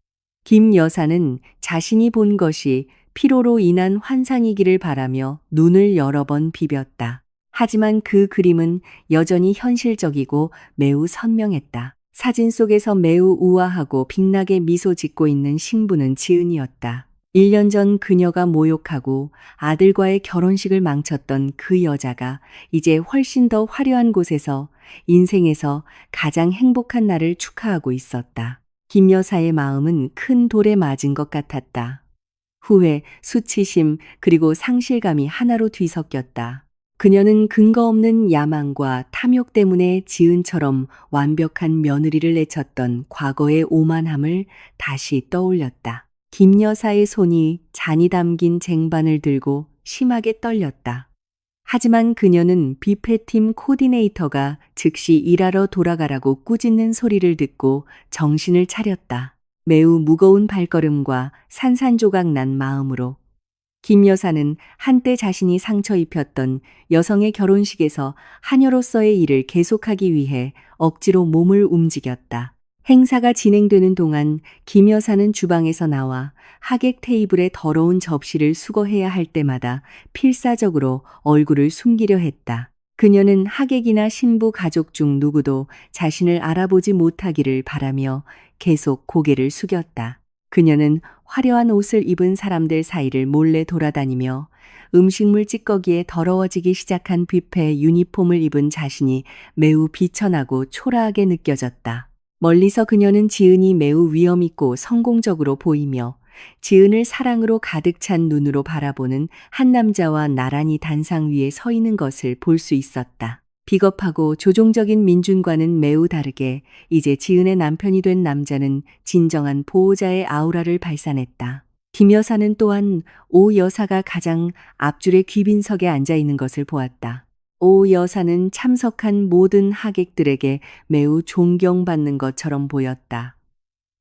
김 여사는 자신이 본 것이 피로로 인한 환상이기를 바라며 눈을 여러 번 비볐다. 하지만 그 그림은 여전히 현실적이고 매우 선명했다. 사진 속에서 매우 우아하고 빛나게 미소 짓고 있는 신부는 지은이었다. 1년 전 그녀가 모욕하고 아들과의 결혼식을 망쳤던 그 여자가 이제 훨씬 더 화려한 곳에서 인생에서 가장 행복한 날을 축하하고 있었다. 김 여사의 마음은 큰 돌에 맞은 것 같았다. 후회, 수치심, 그리고 상실감이 하나로 뒤섞였다. 그녀는 근거 없는 야망과 탐욕 때문에 지은처럼 완벽한 며느리를 내쳤던 과거의 오만함을 다시 떠올렸다. 김 여사의 손이 잔이 담긴 쟁반을 들고 심하게 떨렸다. 하지만 그녀는 뷔페팀 코디네이터가 즉시 일하러 돌아가라고 꾸짖는 소리를 듣고 정신을 차렸다. 매우 무거운 발걸음과 산산조각 난 마음으로 김 여사는 한때 자신이 상처 입혔던 여성의 결혼식에서 하녀로서의 일을 계속하기 위해 억지로 몸을 움직였다. 행사가 진행되는 동안 김 여사는 주방에서 나와 하객 테이블에 더러운 접시를 수거해야 할 때마다 필사적으로 얼굴을 숨기려 했다. 그녀는 하객이나 신부 가족 중 누구도 자신을 알아보지 못하기를 바라며 계속 고개를 숙였다. 그녀는 화려한 옷을 입은 사람들 사이를 몰래 돌아다니며 음식물 찌꺼기에 더러워지기 시작한 뷔페 유니폼을 입은 자신이 매우 비천하고 초라하게 느껴졌다. 멀리서 그녀는 지은이 매우 위엄있고 성공적으로 보이며 지은을 사랑으로 가득 찬 눈으로 바라보는 한 남자와 나란히 단상 위에 서 있는 것을 볼 수 있었다. 비겁하고 조종적인 민준과는 매우 다르게 이제 지은의 남편이 된 남자는 진정한 보호자의 아우라를 발산했다. 김 여사는 또한 오 여사가 가장 앞줄의 귀빈석에 앉아 있는 것을 보았다. 오 여사는 참석한 모든 하객들에게 매우 존경받는 것처럼 보였다.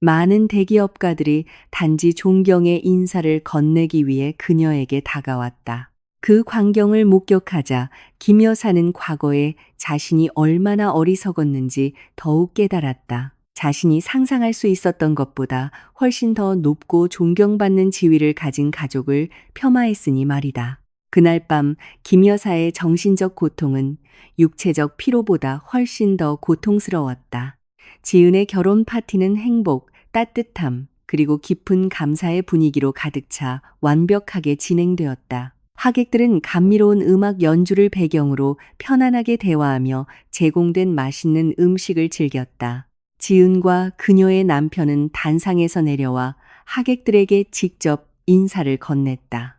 많은 대기업가들이 단지 존경의 인사를 건네기 위해 그녀에게 다가왔다. 그 광경을 목격하자 김 여사는 과거에 자신이 얼마나 어리석었는지 더욱 깨달았다. 자신이 상상할 수 있었던 것보다 훨씬 더 높고 존경받는 지위를 가진 가족을 폄하했으니 말이다. 그날 밤 김 여사의 정신적 고통은 육체적 피로보다 훨씬 더 고통스러웠다. 지은의 결혼 파티는 행복, 따뜻함, 그리고 깊은 감사의 분위기로 가득 차 완벽하게 진행되었다. 하객들은 감미로운 음악 연주를 배경으로 편안하게 대화하며 제공된 맛있는 음식을 즐겼다. 지은과 그녀의 남편은 단상에서 내려와 하객들에게 직접 인사를 건넸다.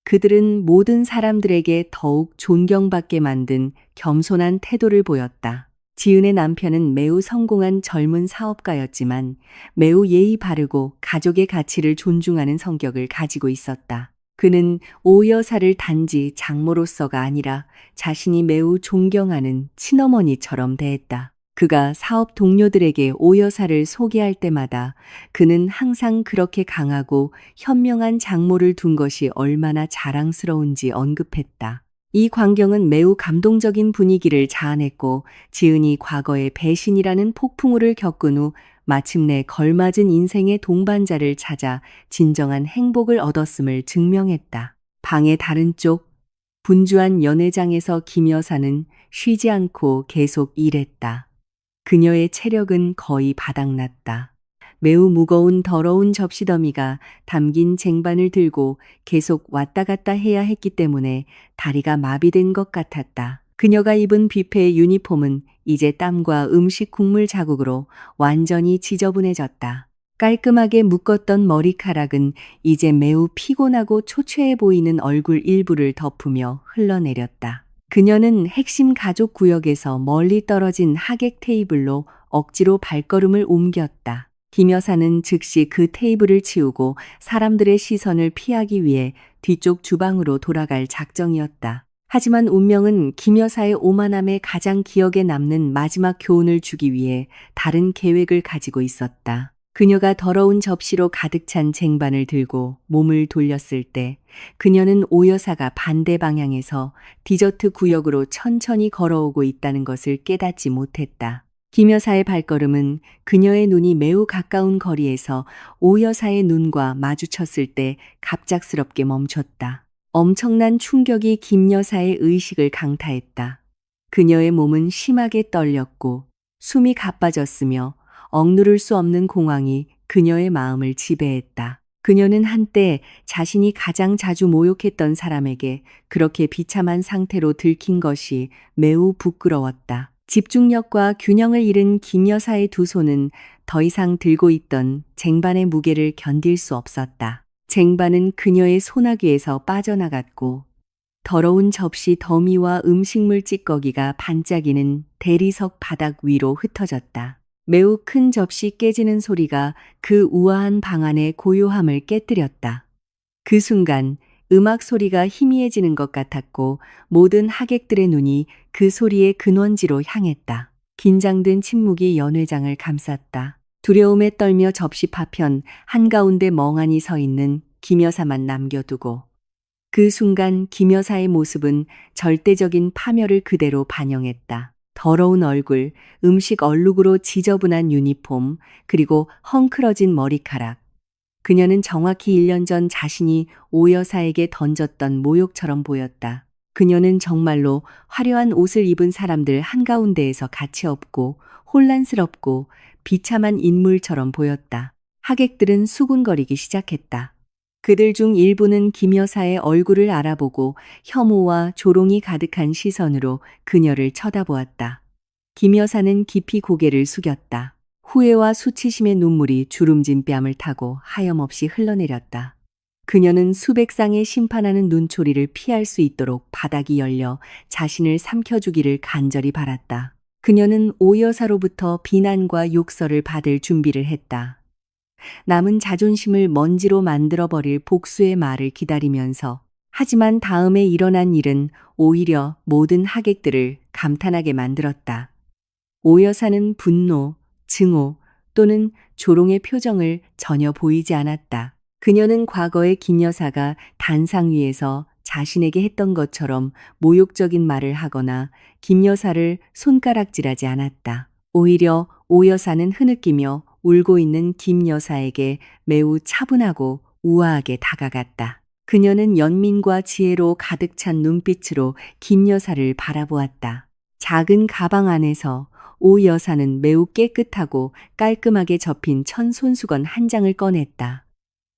그들은 모든 사람들에게 더욱 존경받게 만든 겸손한 태도를 보였다. 지은의 남편은 매우 성공한 젊은 사업가였지만 매우 예의 바르고 가족의 가치를 존중하는 성격을 가지고 있었다. 그는 오 여사를 단지 장모로서가 아니라 자신이 매우 존경하는 친어머니처럼 대했다. 그가 사업 동료들에게 오 여사를 소개할 때마다 그는 항상 그렇게 강하고 현명한 장모를 둔 것이 얼마나 자랑스러운지 언급했다. 이 광경은 매우 감동적인 분위기를 자아냈고 지은이 과거의 배신이라는 폭풍우를 겪은 후 마침내 걸맞은 인생의 동반자를 찾아 진정한 행복을 얻었음을 증명했다. 방의 다른 쪽 분주한 연회장에서 김 여사는 쉬지 않고 계속 일했다. 그녀의 체력은 거의 바닥났다. 매우 무거운 더러운 접시더미가 담긴 쟁반을 들고 계속 왔다 갔다 해야 했기 때문에 다리가 마비된 것 같았다. 그녀가 입은 뷔페 유니폼은 이제 땀과 음식 국물 자국으로 완전히 지저분해졌다. 깔끔하게 묶었던 머리카락은 이제 매우 피곤하고 초췌해 보이는 얼굴 일부를 덮으며 흘러내렸다. 그녀는 핵심 가족 구역에서 멀리 떨어진 하객 테이블로 억지로 발걸음을 옮겼다. 김 여사는 즉시 그 테이블을 치우고 사람들의 시선을 피하기 위해 뒤쪽 주방으로 돌아갈 작정이었다. 하지만 운명은 김 여사의 오만함에 가장 기억에 남는 마지막 교훈을 주기 위해 다른 계획을 가지고 있었다. 그녀가 더러운 접시로 가득 찬 쟁반을 들고 몸을 돌렸을 때 그녀는 오 여사가 반대 방향에서 디저트 구역으로 천천히 걸어오고 있다는 것을 깨닫지 못했다. 김 여사의 발걸음은 그녀의 눈이 매우 가까운 거리에서 오 여사의 눈과 마주쳤을 때 갑작스럽게 멈췄다. 엄청난 충격이 김 여사의 의식을 강타했다. 그녀의 몸은 심하게 떨렸고 숨이 가빠졌으며 억누를 수 없는 공황이 그녀의 마음을 지배했다. 그녀는 한때 자신이 가장 자주 모욕했던 사람에게 그렇게 비참한 상태로 들킨 것이 매우 부끄러웠다. 집중력과 균형을 잃은 김 여사의 두 손은 더 이상 들고 있던 쟁반의 무게를 견딜 수 없었다. 쟁반은 그녀의 소나귀에서 빠져나갔고 더러운 접시 더미와 음식물 찌꺼기가 반짝이는 대리석 바닥 위로 흩어졌다. 매우 큰 접시 깨지는 소리가 그 우아한 방 안의 고요함을 깨뜨렸다. 그 순간 음악 소리가 희미해지는 것 같았고 모든 하객들의 눈이 그 소리의 근원지로 향했다. 긴장된 침묵이 연회장을 감쌌다. 두려움에 떨며 접시 파편 한가운데 멍하니 서 있는 김 여사만 남겨두고 그 순간 김 여사의 모습은 절대적인 파멸을 그대로 반영했다. 더러운 얼굴, 음식 얼룩으로 지저분한 유니폼, 그리고 헝클어진 머리카락. 그녀는 정확히 1년 전 자신이 오 여사에게 던졌던 모욕처럼 보였다. 그녀는 정말로 화려한 옷을 입은 사람들 한가운데에서 가치 없고 혼란스럽고 비참한 인물처럼 보였다. 하객들은 수군거리기 시작했다. 그들 중 일부는 김 여사의 얼굴을 알아보고 혐오와 조롱이 가득한 시선으로 그녀를 쳐다보았다. 김 여사는 깊이 고개를 숙였다. 후회와 수치심의 눈물이 주름진 뺨을 타고 하염없이 흘러내렸다. 그녀는 수백 쌍의 심판하는 눈초리를 피할 수 있도록 바닥이 열려 자신을 삼켜주기를 간절히 바랐다. 그녀는 오 여사로부터 비난과 욕설을 받을 준비를 했다. 남은 자존심을 먼지로 만들어버릴 복수의 말을 기다리면서 하지만 다음에 일어난 일은 오히려 모든 하객들을 감탄하게 만들었다. 오 여사는 분노, 증오 또는 조롱의 표정을 전혀 보이지 않았다. 그녀는 과거의 김 여사가 단상 위에서 자신에게 했던 것처럼 모욕적인 말을 하거나 김 여사를 손가락질하지 않았다. 오히려 오 여사는 흐느끼며 울고 있는 김 여사에게 매우 차분하고 우아하게 다가갔다. 그녀는 연민과 지혜로 가득 찬 눈빛으로 김 여사를 바라보았다. 작은 가방 안에서 오 여사는 매우 깨끗하고 깔끔하게 접힌 천 손수건 한 장을 꺼냈다.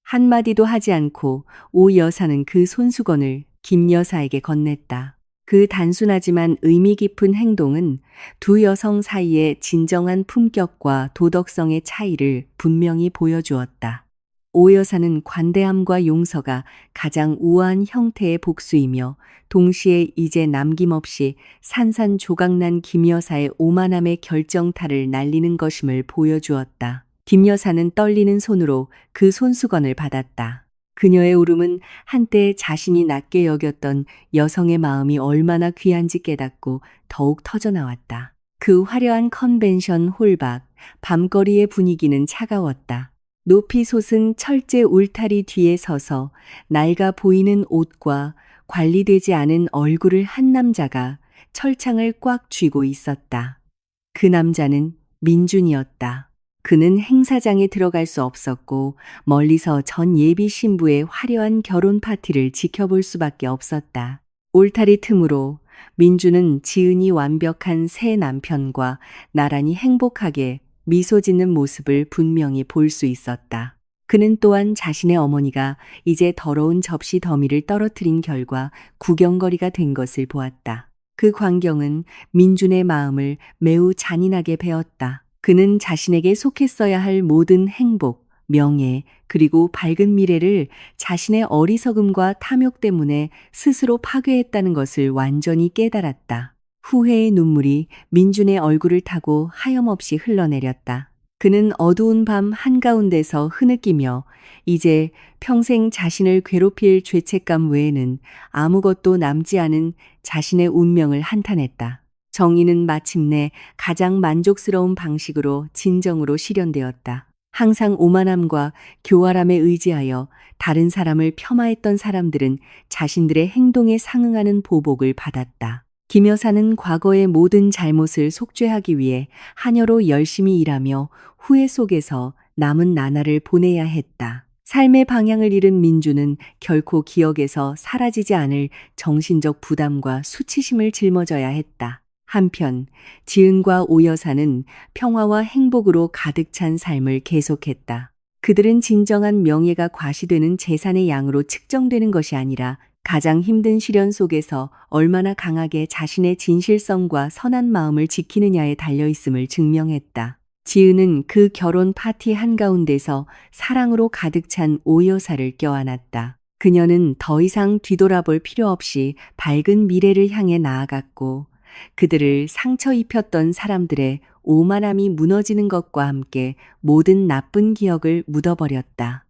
한마디도 하지 않고 오 여사는 그 손수건을 김 여사에게 건넸다. 그 단순하지만 의미 깊은 행동은 두 여성 사이의 진정한 품격과 도덕성의 차이를 분명히 보여주었다. 오 여사는 관대함과 용서가 가장 우아한 형태의 복수이며 동시에 이제 남김없이 산산조각난 김 여사의 오만함의 결정타를 날리는 것임을 보여주었다. 김 여사는 떨리는 손으로 그 손수건을 받았다. 그녀의 울음은 한때 자신이 낮게 여겼던 여성의 마음이 얼마나 귀한지 깨닫고 더욱 터져나왔다. 그 화려한 컨벤션 홀 밖 밤거리의 분위기는 차가웠다. 높이 솟은 철제 울타리 뒤에 서서 낡아 보이는 옷과 관리되지 않은 얼굴을 한 남자가 철창을 꽉 쥐고 있었다. 그 남자는 민준이었다. 그는 행사장에 들어갈 수 없었고 멀리서 전 예비 신부의 화려한 결혼 파티를 지켜볼 수밖에 없었다. 울타리 틈으로 민주는 지은이 완벽한 새 남편과 나란히 행복하게 미소 짓는 모습을 분명히 볼 수 있었다. 그는 또한 자신의 어머니가 이제 더러운 접시 더미를 떨어뜨린 결과 구경거리가 된 것을 보았다. 그 광경은 민준의 마음을 매우 잔인하게 베었다. 그는 자신에게 속했어야 할 모든 행복, 명예, 그리고 밝은 미래를 자신의 어리석음과 탐욕 때문에 스스로 파괴했다는 것을 완전히 깨달았다. 후회의 눈물이 민준의 얼굴을 타고 하염없이 흘러내렸다. 그는 어두운 밤 한가운데서 흐느끼며 이제 평생 자신을 괴롭힐 죄책감 외에는 아무것도 남지 않은 자신의 운명을 한탄했다. 정의는 마침내 가장 만족스러운 방식으로 진정으로 실현되었다. 항상 오만함과 교활함에 의지하여 다른 사람을 폄하했던 사람들은 자신들의 행동에 상응하는 보복을 받았다. 김 여사는 과거의 모든 잘못을 속죄하기 위해 하녀로 열심히 일하며 후회 속에서 남은 나날을 보내야 했다. 삶의 방향을 잃은 민주는 결코 기억에서 사라지지 않을 정신적 부담과 수치심을 짊어져야 했다. 한편 지은과 오 여사는 평화와 행복으로 가득 찬 삶을 계속했다. 그들은 진정한 명예가 과시되는 재산의 양으로 측정되는 것이 아니라 가장 힘든 시련 속에서 얼마나 강하게 자신의 진실성과 선한 마음을 지키느냐에 달려있음을 증명했다. 지은은 그 결혼 파티 한가운데서 사랑으로 가득 찬 오 여사를 껴안았다. 그녀는 더 이상 뒤돌아볼 필요 없이 밝은 미래를 향해 나아갔고 그들을 상처 입혔던 사람들의 오만함이 무너지는 것과 함께 모든 나쁜 기억을 묻어버렸다.